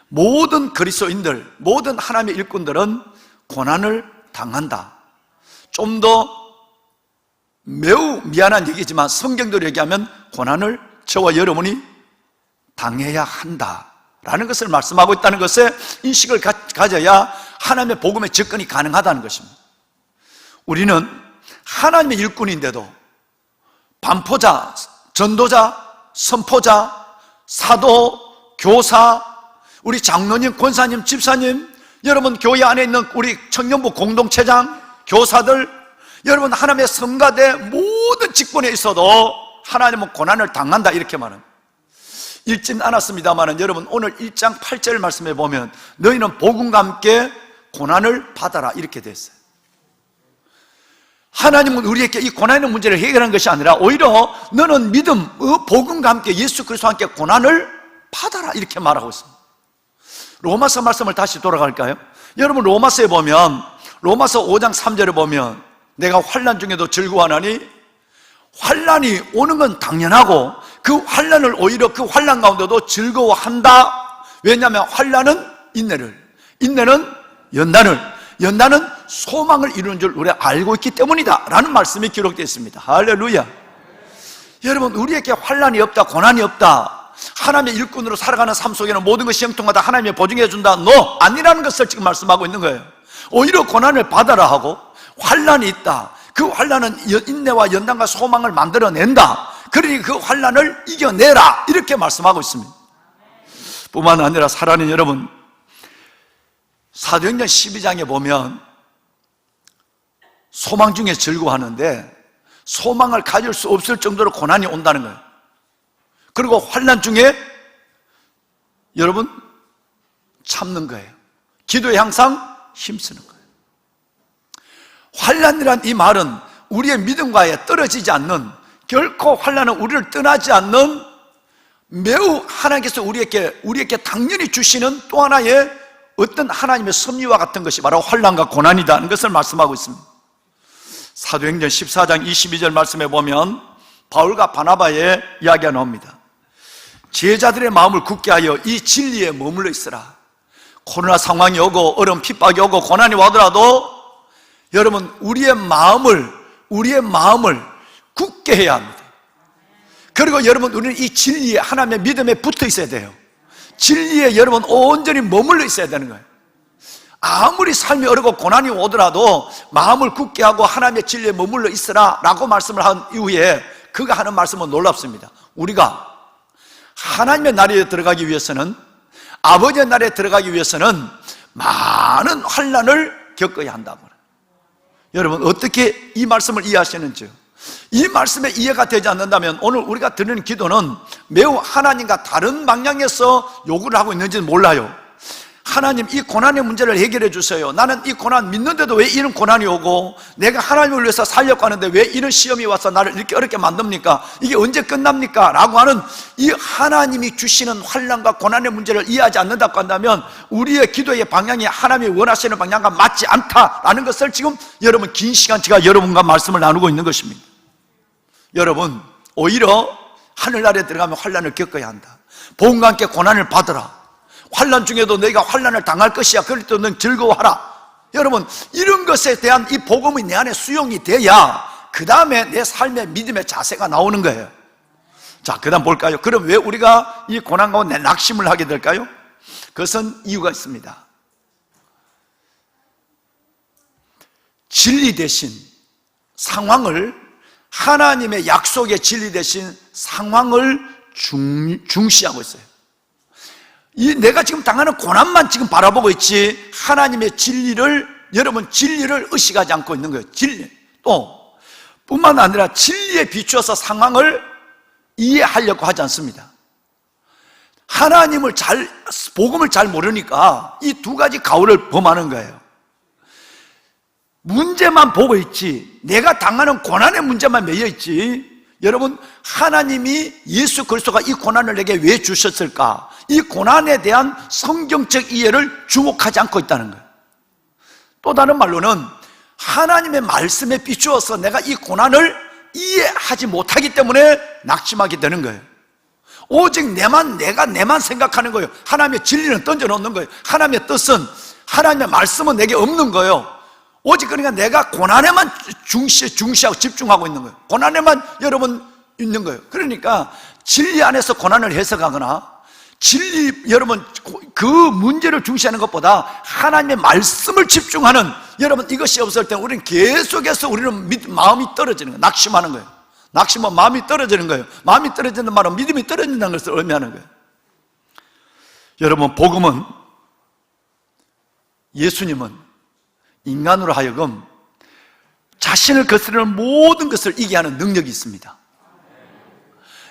모든 그리스도인들, 모든 하나님의 일꾼들은 고난을 당한다. 좀 더 매우 미안한 얘기지만 성경대로 얘기하면 고난을 저와 여러분이 당해야 한다라는 것을 말씀하고 있다는 것에 인식을 가져야 하나님의 복음에 접근이 가능하다는 것입니다. 우리는 하나님의 일꾼인데도 반포자, 전도자, 선포자, 사도, 교사, 우리 장로님, 권사님, 집사님, 여러분 교회 안에 있는 우리 청년부 공동체장, 교사들, 여러분 하나님의 성가대 모든 직분에 있어도 하나님은 고난을 당한다 이렇게 말합니다. 읽진 않았습니다만 여러분 오늘 1장 8절 말씀해 보면 너희는 복음과 함께 고난을 받아라 이렇게 되어 있어요. 하나님은 우리에게 이 고난의 문제를 해결한 것이 아니라 오히려 너는 믿음, 복음과 함께 예수 그리스도와 함께 고난을 받아라 이렇게 말하고 있습니다. 로마서 말씀을 다시 돌아갈까요? 여러분 로마서에 보면 로마서 5장 3절에 보면 내가 환난 중에도 즐거워하나니 환난이 오는 건 당연하고 그 환난을 오히려 그 환난 가운데도 즐거워한다. 왜냐하면 환난은 인내를, 인내는 연단을, 연단은 소망을 이루는 줄 우리가 알고 있기 때문이다 라는 말씀이 기록되어 있습니다. 할렐루야. 여러분 우리에게 환난이 없다, 고난이 없다, 하나님의 일꾼으로 살아가는 삶 속에는 모든 것이 형통하다, 하나님이 보증해 준다, 아니라는 것을 지금 말씀하고 있는 거예요. 오히려 고난을 받아라 하고 환난이 있다, 그 환난은 인내와 연단과 소망을 만들어낸다, 그러니 그 환난을 이겨내라 이렇게 말씀하고 있습니다. 뿐만 아니라 사랑하는 여러분, 사도행전 12장에 보면 소망 중에 즐거워하는데 소망을 가질 수 없을 정도로 고난이 온다는 거예요. 그리고 환난 중에 여러분 참는 거예요. 기도에 항상 힘쓰는 거예요. 환난이란 이 말은 우리의 믿음과에 떨어지지 않는, 결코 환난은 우리를 떠나지 않는 매우 하나님께서 우리에게 당연히 주시는 또 하나의 어떤 하나님의 섭리와 같은 것이 바로 환난과 고난이라는 것을 말씀하고 있습니다. 사도행전 14장 22절 말씀에 보면 바울과 바나바의 이야기가 나옵니다. 제자들의 마음을 굳게 하여 이 진리에 머물러 있으라. 코로나 상황이 오고 어려운 핍박이 오고 고난이 와더라도 여러분 우리의 마음을 굳게 해야 합니다. 그리고 여러분 우리는 이 진리에, 하나님의 믿음에 붙어 있어야 돼요. 진리에 여러분 온전히 머물러 있어야 되는 거예요. 아무리 삶이 어렵고 고난이 오더라도 마음을 굳게 하고 하나님의 진리에 머물러 있으라 라고 말씀을 한 이후에 그가 하는 말씀은 놀랍습니다. 우리가 하나님의 나라에 들어가기 위해서는, 아버지의 나라에 들어가기 위해서는 많은 환난을 겪어야 한다고. 여러분 어떻게 이 말씀을 이해하시는지요? 이 말씀에 이해가 되지 않는다면 오늘 우리가 드리는 기도는 매우 하나님과 다른 방향에서 요구를 하고 있는지는 몰라요. 하나님 이 고난의 문제를 해결해 주세요. 나는 이 고난 믿는데도 왜 이런 고난이 오고, 내가 하나님을 위해서 살려고 하는데 왜 이런 시험이 와서 나를 이렇게 어렵게 만듭니까? 이게 언제 끝납니까? 라고 하는 이 하나님이 주시는 환난과 고난의 문제를 이해하지 않는다고 한다면 우리의 기도의 방향이 하나님이 원하시는 방향과 맞지 않다라는 것을 지금 여러분 긴 시간 제가 여러분과 말씀을 나누고 있는 것입니다. 여러분, 오히려 하늘나라에 들어가면 환난을 겪어야 한다. 복음과 함께 고난을 받으라. 환난 중에도 너희가 환난을 당할 것이야. 그럴 때 너는 즐거워하라. 여러분, 이런 것에 대한 이 복음이 내 안에 수용이 돼야 그 다음에 내 삶의 믿음의 자세가 나오는 거예요. 자, 그 다음 볼까요? 그럼 왜 우리가 이 고난 가운데 낙심을 하게 될까요? 그것은 이유가 있습니다. 진리 대신 상황을, 하나님의 약속의 진리 대신 상황을 중시하고 있어요. 내가 지금 당하는 고난만 지금 바라보고 있지, 하나님의 진리를, 여러분 진리를 의식하지 않고 있는 거예요. 진리. 또 뿐만 아니라 진리에 비추어서 상황을 이해하려고 하지 않습니다. 하나님을 복음을 잘 모르니까 이 두 가지 가오를 범하는 거예요. 문제만 보고 있지, 내가 당하는 고난의 문제만 매여 있지, 여러분 하나님이 예수 그리스도가 이 고난을 내게 왜 주셨을까, 이 고난에 대한 성경적 이해를 주목하지 않고 있다는 거예요. 또 다른 말로는 하나님의 말씀에 비추어서 내가 이 고난을 이해하지 못하기 때문에 낙심하게 되는 거예요. 오직 내가 내만 생각하는 거예요. 하나님의 진리는 던져놓는 거예요. 하나님의 뜻은, 하나님의 말씀은 내게 없는 거예요. 오직 그러니까 내가 고난에만 중시하고 집중하고 있는 거예요. 고난에만 여러분 있는 거예요. 그러니까 진리 안에서 고난을 해석하거나, 진리, 여러분 그 문제를 중시하는 것보다 하나님의 말씀을 집중하는, 여러분 이것이 없을 때 우리는 계속해서 우리는 마음이 떨어지는 거예요. 낙심하는 거예요. 낙심은 마음이 떨어지는 거예요. 마음이 떨어지는 말은 믿음이 떨어진다는 것을 의미하는 거예요. 여러분, 복음은, 예수님은 인간으로 하여금 자신을 거스르는 모든 것을 이기게 하는 능력이 있습니다.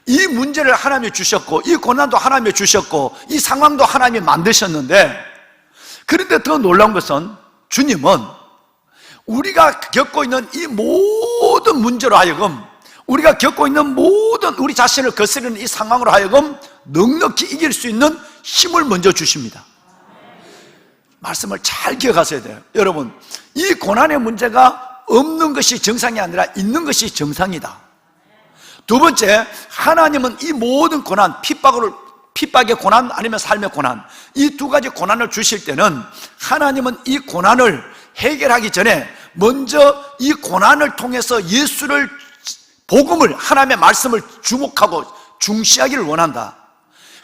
이 문제를 하나님이 주셨고, 이 고난도 하나님이 주셨고, 이 상황도 하나님이 만드셨는데, 그런데 더 놀라운 것은 주님은 우리가 겪고 있는 이 모든 문제로 하여금, 우리가 겪고 있는 모든 우리 자신을 거스르는 이 상황으로 하여금 넉넉히 이길 수 있는 힘을 먼저 주십니다. 말씀을 잘 기억하셔야 돼요. 여러분, 이 고난의 문제가 없는 것이 정상이 아니라 있는 것이 정상이다. 두 번째, 하나님은 이 모든 고난, 핍박의 고난 아니면 삶의 고난, 이 두 가지 고난을 주실 때는 하나님은 이 고난을 해결하기 전에 먼저 이 고난을 통해서 예수를, 복음을, 하나님의 말씀을 주목하고 중시하기를 원한다.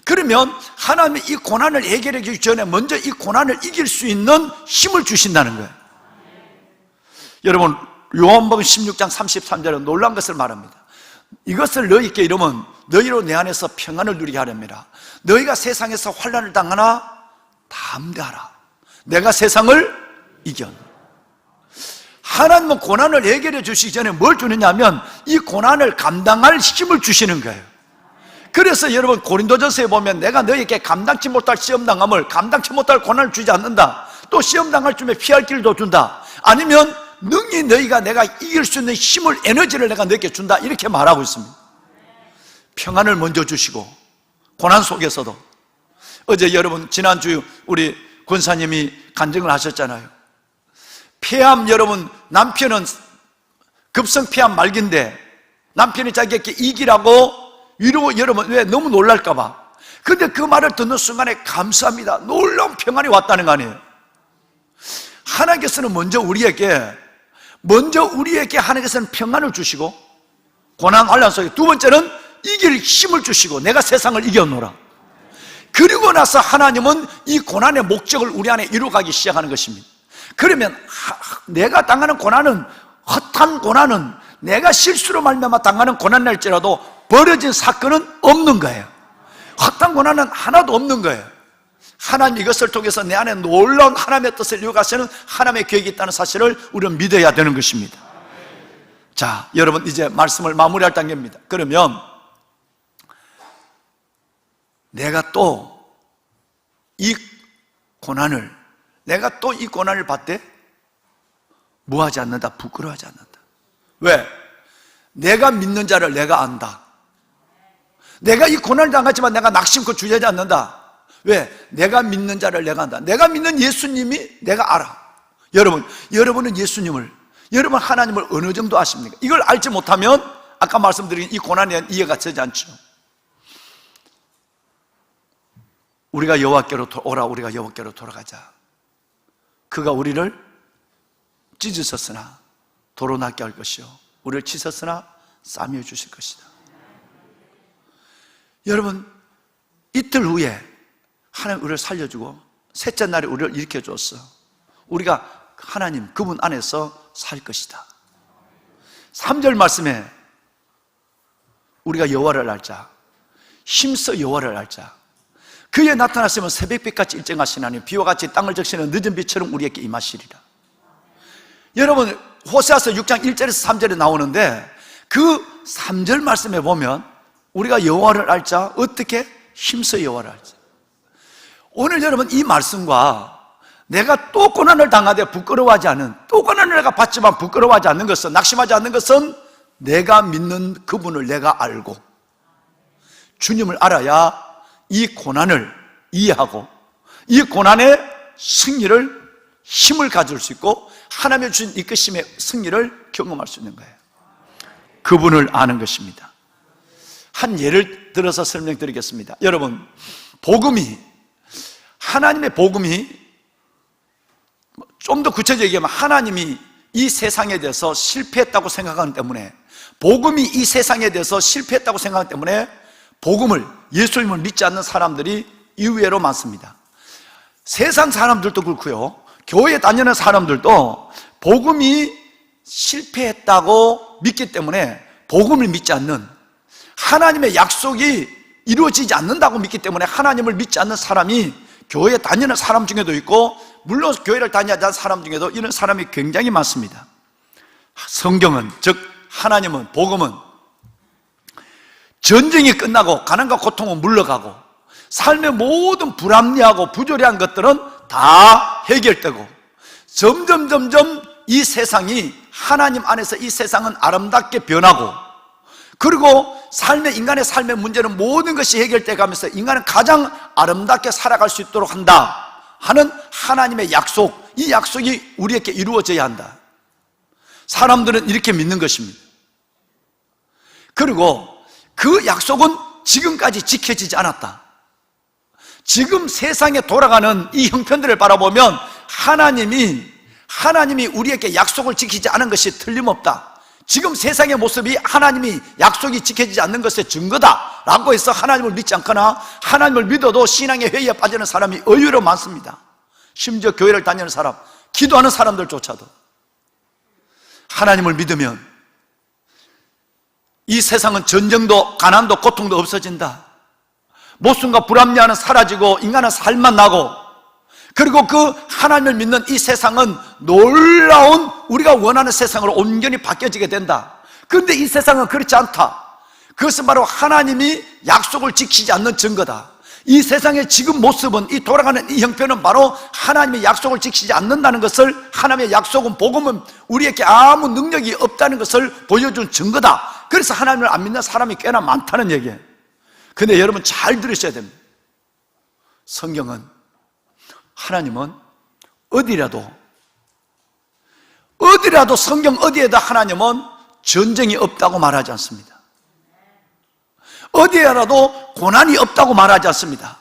그러면 하나님이 이 고난을 해결하기 전에 먼저 이 고난을 이길 수 있는 힘을 주신다는 거예요. 여러분, 요한복음 16장 33절에 놀라운 것을 말합니다. 이것을 너희에게 이르면 너희로 내 안에서 평안을 누리게 하렵니다. 너희가 세상에서 환난을 당하나 담대하라. 내가 세상을 이겼노라. 하나님은 고난을 해결해 주시기 전에 뭘 주느냐 하면 이 고난을 감당할 힘을 주시는 거예요. 그래서 여러분, 고린도전서에 보면 내가 너희에게 감당치 못할 시험당함을, 감당치 못할 고난을 주지 않는다. 또 시험당할 쯤에 피할 길도 준다. 아니면 능히 너희가 내가 이길 수 있는 힘을, 에너지를 내가 너희에게 준다. 이렇게 말하고 있습니다. 평안을 먼저 주시고, 고난 속에서도. 어제 여러분, 지난주 우리 권사님이 간증을 하셨잖아요. 폐암, 여러분 남편은 급성 폐암 말기인데 남편이 자기에게 이기라고 위로, 여러분 왜 너무 놀랄까봐. 근데 그 말을 듣는 순간에 감사합니다, 놀라운 평안이 왔다는 거 아니에요. 하나님께서는 먼저 우리에게 하나님께서는 평안을 주시고, 고난 환난 속에 두 번째는 이길 힘을 주시고, 내가 세상을 이겨노라. 그리고 나서 하나님은 이 고난의 목적을 우리 안에 이루어가기 시작하는 것입니다. 그러면 내가 당하는 고난은, 헛한 고난은, 내가 실수로 말미암아 당하는 고난일지라도 벌어진 사건은 없는 거예요. 헛한 고난은 하나도 없는 거예요. 하나님 이것을 통해서 내 안에 놀라운 하나님의 뜻을 이루어가시는 하나님의 계획이 있다는 사실을 우리는 믿어야 되는 것입니다. 자, 여러분 이제 말씀을 마무리할 단계입니다. 그러면 내가 또 이 고난을, 내가 또 이 고난을 받되 뭐하지 않는다? 부끄러워하지 않는다. 왜? 내가 믿는 자를 내가 안다. 내가 이 고난을 당하지만 내가 낙심코 주저하지 않는다. 왜? 내가 믿는 자를 내가 안다. 내가 믿는 예수님이 내가 알아. 여러분은 예수님을, 여러분 하나님을 어느 정도 아십니까? 이걸 알지 못하면 아까 말씀드린 이 고난에 대한 이해가 되지 않죠. 우리가 여호와께로 오라, 우리가 여호와께로 돌아가자. 그가 우리를 찢으셨으나 도로 낫게 할 것이요, 우리를 치셨으나 싸매어 주실 것이다. 여러분, 이틀 후에 하나님 우리를 살려주고 셋째 날에 우리를 일으켜줬어. 우리가 하나님 그분 안에서 살 것이다. 3절 말씀에 우리가 여호와를 알자, 힘써 여호와를 알자. 그에 나타나시면 새벽빛같이 일정하신 하나님, 비와 같이 땅을 적시는 늦은 비처럼 우리에게 임하시리라. 여러분, 호세아서 6장 1절에서 3절에 나오는데 그 3절 말씀에 보면 우리가 여호와를 알자, 어떻게? 힘써 여호와를 알자. 오늘 여러분 이 말씀과 내가 또 고난을 당하되 부끄러워하지 않은, 또 고난을 내가 받지만 부끄러워하지 않는 것은, 낙심하지 않는 것은 내가 믿는 그분을 내가 알고 주님을 알아야 이 고난을 이해하고 이 고난의 승리를, 힘을 가질 수 있고 하나님의 주신 이끄심의 승리를 경험할 수 있는 거예요. 그분을 아는 것입니다. 한 예를 들어서 설명드리겠습니다. 여러분, 하나님의 복음이, 좀 더 구체적으로 얘기하면 하나님이 이 세상에 대해서 실패했다고 생각하기 때문에, 복음이 이 세상에 대해서 실패했다고 생각하기 때문에 복음을, 예수님을 믿지 않는 사람들이 의외로 많습니다. 세상 사람들도 그렇고요, 교회 다니는 사람들도 복음이 실패했다고 믿기 때문에 복음을 믿지 않는, 하나님의 약속이 이루어지지 않는다고 믿기 때문에 하나님을 믿지 않는 사람이 교회 다니는 사람 중에도 있고, 물론 교회를 다니지 않는 사람 중에도 이런 사람이 굉장히 많습니다. 성경은, 즉 하나님은, 복음은 전쟁이 끝나고 가난과 고통은 물러가고 삶의 모든 불합리하고 부조리한 것들은 다 해결되고 점점 이 세상이, 하나님 안에서 이 세상은 아름답게 변하고, 그리고 인간의 삶의 문제는 모든 것이 해결돼 가면서 인간은 가장 아름답게 살아갈 수 있도록 한다 하는 하나님의 약속, 이 약속이 우리에게 이루어져야 한다. 사람들은 이렇게 믿는 것입니다. 그리고 그 약속은 지금까지 지켜지지 않았다. 지금 세상에 돌아가는 이 형편들을 바라보면 하나님이 우리에게 약속을 지키지 않은 것이 틀림없다. 지금 세상의 모습이 하나님이 약속이 지켜지지 않는 것의 증거다 라고 해서 하나님을 믿지 않거나, 하나님을 믿어도 신앙의 회의에 빠지는 사람이 의외로 많습니다. 심지어 교회를 다니는 사람, 기도하는 사람들조차도 하나님을 믿으면 이 세상은 전쟁도 가난도 고통도 없어진다, 모순과 불합리함은 사라지고 인간은 살만 나고, 그리고 그 하나님을 믿는 이 세상은 놀라운 우리가 원하는 세상으로 온전히 바뀌어지게 된다. 그런데 이 세상은 그렇지 않다. 그것은 바로 하나님이 약속을 지키지 않는 증거다. 이 세상의 지금 모습은, 이 돌아가는 이 형편은 바로 하나님의 약속을 지키지 않는다는 것을, 하나님의 약속은, 복음은 우리에게 아무 능력이 없다는 것을 보여준 증거다. 그래서 하나님을 안 믿는 사람이 꽤나 많다는 얘기예요. 근데 여러분 잘 들으셔야 됩니다. 성경은, 하나님은 어디라도 성경 어디에도 하나님은 전쟁이 없다고 말하지 않습니다. 어디에라도 고난이 없다고 말하지 않습니다.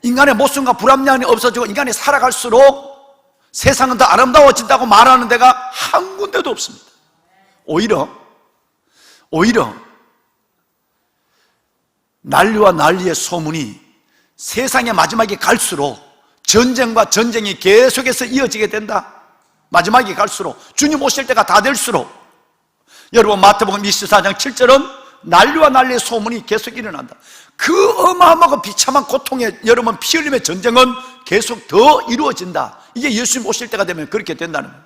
인간의 모순과 불합리함이 없어지고 인간이 살아갈수록 세상은 더 아름다워진다고 말하는 데가 한 군데도 없습니다. 오히려 난리와 난리의 소문이 세상의 마지막에 갈수록 전쟁과 전쟁이 계속해서 이어지게 된다. 마지막에 갈수록, 주님 오실 때가 다 될수록, 여러분 마태복음 24장 7절은 난리와 난리의 소문이 계속 일어난다. 그 어마어마하고 비참한 고통의, 여러분 피 흘림의 전쟁은 계속 더 이루어진다. 이게 예수님 오실 때가 되면 그렇게 된다는 거예요.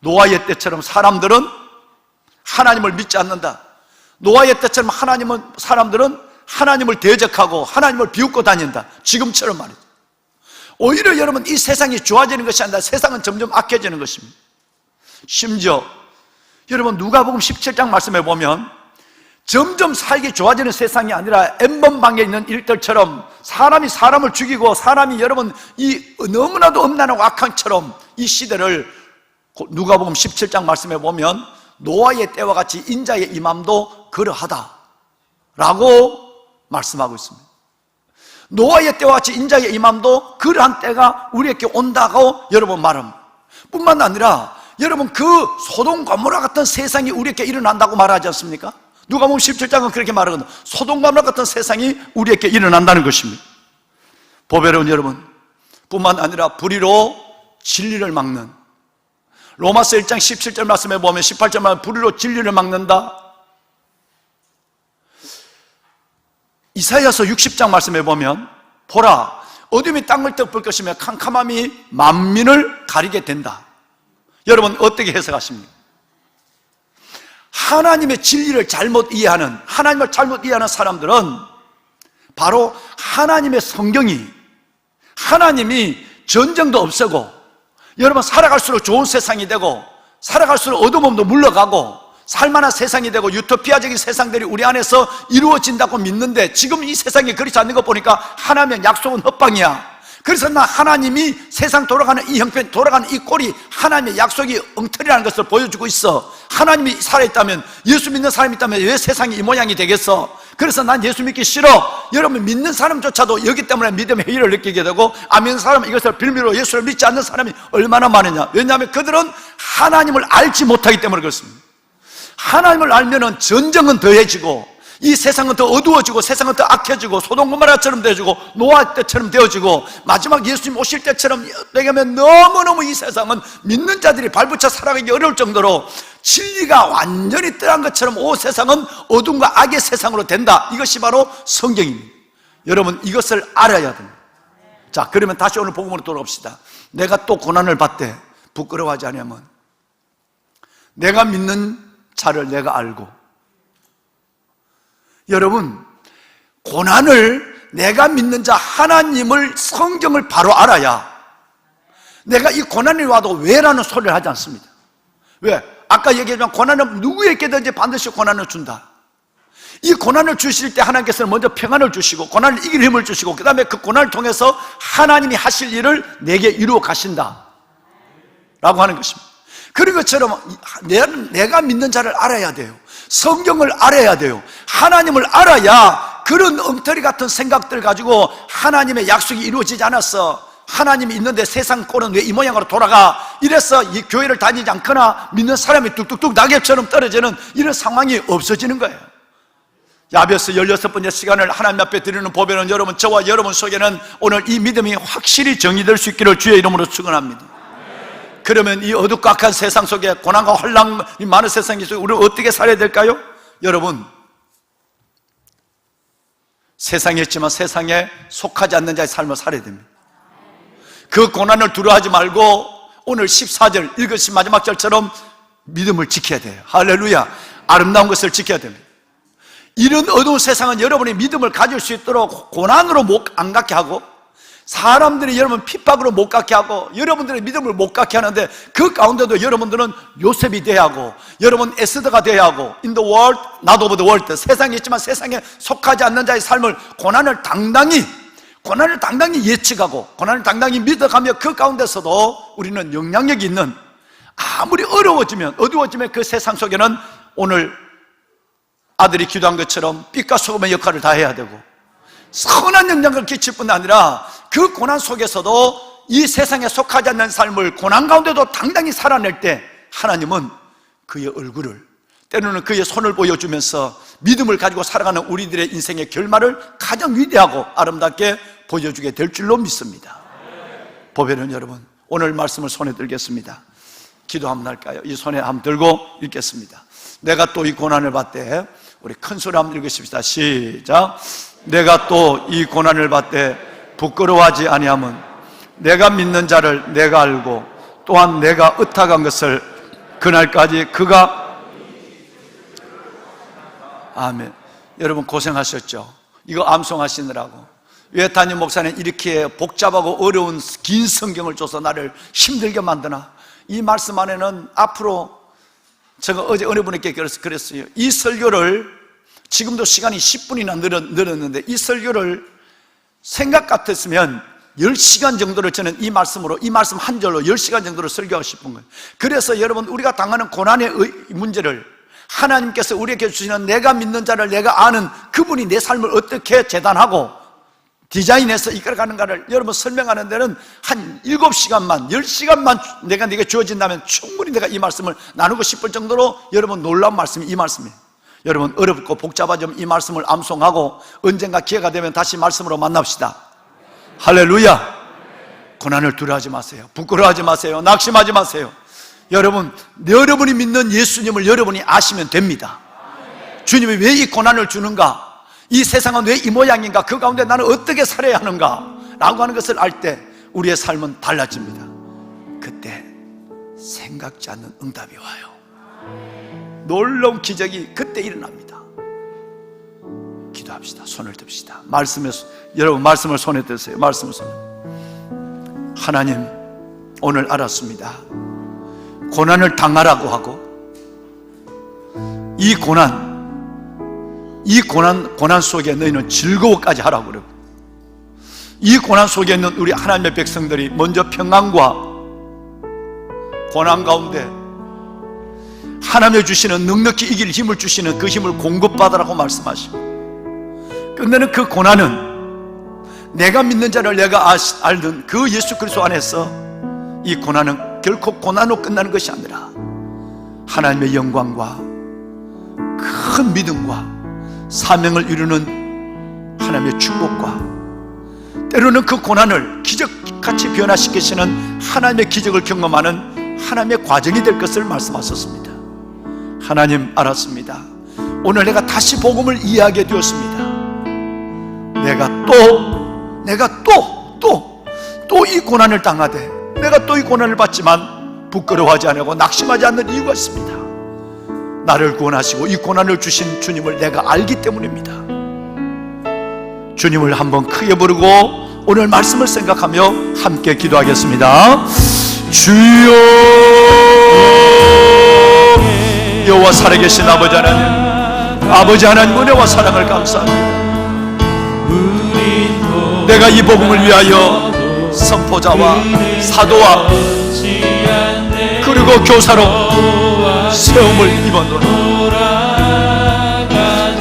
노아의 때처럼 사람들은 하나님을 믿지 않는다. 노아의 때처럼 사람들은 하나님을 대적하고 하나님을 비웃고 다닌다. 지금처럼 말이죠. 오히려 여러분 이 세상이 좋아지는 것이 아니라 세상은 점점 악해지는 것입니다. 심지어 여러분 누가복음 17장 말씀해 보면 점점 살기 좋아지는 세상이 아니라 N번방에 있는 일들처럼 사람이 사람을 죽이고 사람이 여러분 이 너무나도 엄난하고 악한 처럼 이 시대를 누가복음 17장 말씀해 보면 노아의 때와 같이 인자의 임함도 그러하다 라고 말씀하고 있습니다. 노아의 때와 같이 인자의 임함도 그러한 때가 우리에게 온다고 여러분 말합니다. 뿐만 아니라 여러분 그 소돔 고모라 같은 세상이 우리에게 일어난다고 말하지 않습니까? 누가복음 17장은 그렇게 말하거든요. 소돔 고모라 같은 세상이 우리에게 일어난다는 것입니다. 보배로운 여러분, 뿐만 아니라 불의로 진리를 막는, 로마서 1장 17절 말씀에 보면 18절 말하면 불의로 진리를 막는다. 이사야서 60장 말씀에 보면 보라 어둠이 땅을 덮을 것이며 캄캄함이 만민을 가리게 된다. 여러분 어떻게 해석하십니까? 하나님의 진리를 잘못 이해하는, 하나님을 잘못 이해하는 사람들은 바로 하나님의 성경이, 하나님이 전쟁도 없애고 여러분 살아갈수록 좋은 세상이 되고 살아갈수록 어둠도 물러가고 살만한 세상이 되고 유토피아적인 세상들이 우리 안에서 이루어진다고 믿는데 지금 이 세상이 그렇지 않는 것 보니까 하나님의 약속은 헛방이야. 그래서 나 하나님이 세상 돌아가는 이 형편, 돌아가는 이 꼴이 하나님의 약속이 엉터리라는 것을 보여주고 있어. 하나님이 살아있다면, 예수 믿는 사람이 있다면 왜 세상이 이 모양이 되겠어? 그래서 난 예수 믿기 싫어. 여러분 믿는 사람조차도 여기 때문에 믿음의 회의를 느끼게 되고 안 믿는 사람은 이것을 빌미로 예수를 믿지 않는 사람이 얼마나 많으냐. 왜냐하면 그들은 하나님을 알지 못하기 때문에 그렇습니다. 하나님을 알면은 전쟁은 더해지고 이 세상은 더 어두워지고 세상은 더 악해지고 소돔 고모라처럼 되어지고 노아 때처럼 되어지고 마지막 예수님 오실 때처럼 되면 너무너무 이 세상은 믿는 자들이 발붙여 살아가기 어려울 정도로 진리가 완전히 떠난 것처럼 온 세상은 어둠과 악의 세상으로 된다. 이것이 바로 성경입니다. 여러분 이것을 알아야 됩니다. 자, 그러면 다시 오늘 복음으로 돌아옵시다. 내가 또 고난을 받되 부끄러워하지 않으면 내가 믿는 자를 내가 알고, 여러분 고난을 내가 믿는 자 하나님을 성경을 바로 알아야 내가 이 고난이 와도 왜라는 소리를 하지 않습니다. 왜? 아까 얘기했지만 고난은 누구에게든지 반드시 고난을 준다. 이 고난을 주실 때 하나님께서는 먼저 평안을 주시고 고난을 이길 힘을 주시고 그 다음에 그 고난을 통해서 하나님이 하실 일을 내게 이루어 가신다 라고 하는 것입니다. 그런 것처럼 내가 믿는 자를 알아야 돼요. 성경을 알아야 돼요. 하나님을 알아야 그런 엉터리 같은 생각들 가지고 하나님의 약속이 이루어지지 않았어, 하나님이 있는데 세상 꼴은 왜 이 모양으로 돌아가, 이래서 이 교회를 다니지 않거나 믿는 사람이 뚝뚝뚝 낙엽처럼 떨어지는 이런 상황이 없어지는 거예요. 야베스 16번째 시간을 하나님 앞에 드리는 보배는 여러분, 저와 여러분 속에는 오늘 이 믿음이 확실히 정의될 수 있기를 주의 이름으로 축원합니다. 그러면 이 어둡고 악한 세상 속에 고난과 혼란이 많은 세상 속에 우리는 어떻게 살아야 될까요? 여러분 세상에 있지만 세상에 속하지 않는 자의 삶을 살아야 됩니다. 그 고난을 두려워하지 말고 오늘 14절 읽으신 마지막 절처럼 믿음을 지켜야 돼요. 할렐루야. 아름다운 것을 지켜야 됩니다. 이런 어두운 세상은 여러분이 믿음을 가질 수 있도록 고난으로 안 갖게 하고 사람들이 여러분 핍박으로 못 갖게 하고 여러분들의 믿음을 못 갖게 하는데 그 가운데도 여러분들은 요셉이 돼야 하고 여러분 에스더가 돼야 하고 In the world, not of the world. 세상에 있지만 세상에 속하지 않는 자의 삶을 고난을 당당히 예측하고 고난을 당당히 믿어가며 그 가운데서도 우리는 영향력이 있는, 아무리 어두워지면 그 세상 속에는 오늘 아들이 기도한 것처럼 빛과 소금의 역할을 다 해야 되고 선한 영향을 끼칠 뿐 아니라 그 고난 속에서도 이 세상에 속하지 않는 삶을 고난 가운데도 당당히 살아낼 때 하나님은 그의 얼굴을, 때로는 그의 손을 보여주면서 믿음을 가지고 살아가는 우리들의 인생의 결말을 가장 위대하고 아름답게 보여주게 될 줄로 믿습니다. 보배는 여러분, 오늘 말씀을 손에 들겠습니다. 기도 한번 할까요? 이 손에 한번 들고 읽겠습니다. 내가 또 이 고난을 받되, 우리 큰 소리 한번 읽으십시다. 시작. 내가 또 이 고난을 받되 부끄러워하지 아니함은 내가 믿는 자를 내가 알고 또한 내가 의탁한 것을 그날까지 그가. 아멘. 여러분 고생하셨죠? 이거 암송하시느라고 왜 담임 목사는 이렇게 복잡하고 어려운 긴 성경을 줘서 나를 힘들게 만드나? 이 말씀 안에는 앞으로 제가 어제 어느 분에게 그랬어요. 이 설교를 지금도 시간이 10분이나 늘었는데 이 설교를 생각 같았으면 10시간 정도를 저는 이 말씀으로, 이 말씀 한 절로 10시간 정도를 설교하고 싶은 거예요. 그래서 여러분, 우리가 당하는 고난의 문제를 하나님께서 우리에게 주시는 내가 믿는 자를 내가 아는 그분이 내 삶을 어떻게 재단하고 디자인해서 이끌어가는가를 여러분 설명하는 데는 한 7시간만 10시간만 내가 네게 주어진다면 충분히 내가 이 말씀을 나누고 싶을 정도로 여러분 놀라운 말씀이 이 말씀이에요. 여러분, 어렵고 복잡하지만 이 말씀을 암송하고 언젠가 기회가 되면 다시 말씀으로 만납시다. 할렐루야. 고난을 두려워하지 마세요. 부끄러워하지 마세요. 낙심하지 마세요. 여러분, 여러분이 믿는 예수님을 여러분이 아시면 됩니다. 주님이 왜 이 고난을 주는가, 이 세상은 왜 이 모양인가, 그 가운데 나는 어떻게 살아야 하는가 라고 하는 것을 알 때 우리의 삶은 달라집니다. 그때 생각지 않는 응답이 와요. 놀라운 기적이 그때 일어납니다. 기도합시다. 손을 듭시다. 여러분, 말씀을 손에 드세요. 말씀을 손에. 하나님, 오늘 알았습니다. 고난을 당하라고 하고 이 고난 속에 너희는 즐거워까지 하라고 그러고, 이 고난 속에 있는 우리 하나님의 백성들이 먼저 평안과 고난 가운데 하나님의 주시는 넉넉히 이길 힘을 주시는 그 힘을 공급받으라고 말씀하시고, 끝내는 그 고난은 내가 믿는 자를 내가 알던 그 예수 그리스도 안에서 이 고난은 결코 고난으로 끝나는 것이 아니라 하나님의 영광과 큰 믿음과 사명을 이루는 하나님의 축복과, 때로는 그 고난을 기적같이 변화시키시는 하나님의 기적을 경험하는 하나님의 과정이 될 것을 말씀하셨습니다. 하나님, 알았습니다. 오늘 내가 다시 복음을 이해하게 되었습니다. 내가 또 이 고난을 당하되, 내가 또 이 고난을 받지만 부끄러워하지 않고 낙심하지 않는 이유가 있습니다. 나를 구원하시고 이 고난을 주신 주님을 내가 알기 때문입니다. 주님을 한번 크게 부르고 오늘 말씀을 생각하며 함께 기도하겠습니다. 주여, 여호와 살아계신 아버지 하나님, 아버지 하나님 은혜와 사랑을 감사합니다. 내가 이 복음을 위하여 선포자와 사도와 그리고 교사로 세움을 입었노라.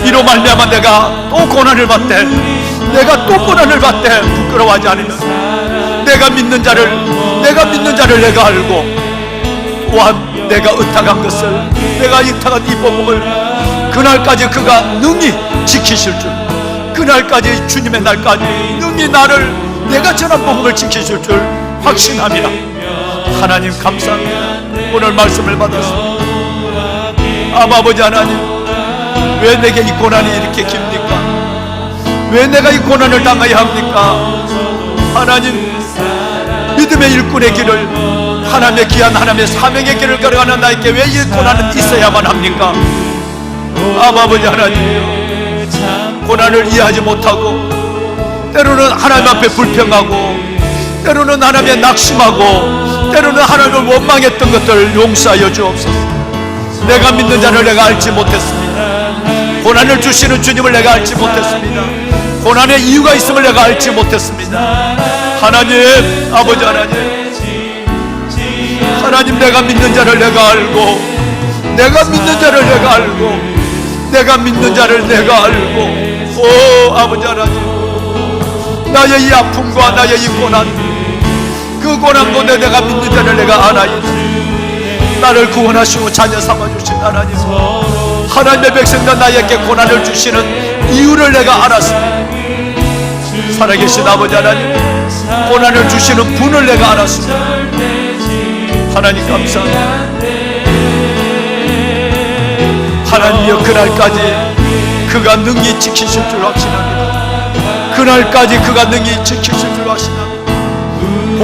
이로 말미암아 내가 또 고난을 받되, 내가 또 고난을 받되 부끄러워하지 않으면 내가 믿는 자를 내가 알고, 또한 내가 의탁한 것을, 내가 의탁한 이 복음을 그날까지 그가 능히 지키실 줄, 그날까지 주님의 날까지 능히 내가 전한 복음을 지키실 줄 확신합니다. 하나님 감사합니다. 오늘 말씀을 받았습니다. 아버지 하나님, 왜 내게 이 고난이 이렇게 깁니까? 왜 내가 이 고난을 당해야 합니까? 하나님, 믿음의 일꾼의 길을, 하나님의 귀한 하나님의 사명의 길을 걸어가는 나에게 왜 이 고난은 있어야만 합니까? 아버지 하나님, 고난을 이해하지 못하고 때로는 하나님 앞에 불평하고 때로는 하나님의 낙심하고 때로는 하나님을 원망했던 것들을 용서하여 주옵소서. 내가 믿는 자를 내가 알지 못했습니다. 고난을 주시는 주님을 내가 알지 못했습니다. 고난의 이유가 있음을 내가 알지 못했습니다. 하나님, 아버지 하나님, 내가 믿는 자를 내가 알고, 내가 믿는 자를 내가 알고, 내가 믿는 자를 내가 알고, 오 아버지 하나님, 나의 이 아픔과 나의 이 고난, 그 고난 가운데 내가 믿는 자를 내가 알아야지. 나를 구원하시고 자녀 삼아주신 하나님, 하나님의 백성들 나에게 고난을 주시는 이유를 내가 알았습니다. 살아계신 아버지 하나님, 고난을 주시는 분을 내가 알았습니다. 하나님 감사합니다. 하나님이여, 그날까지 그가 능히 지키실 줄 확신합니다. 그날까지 그가 능히 지키실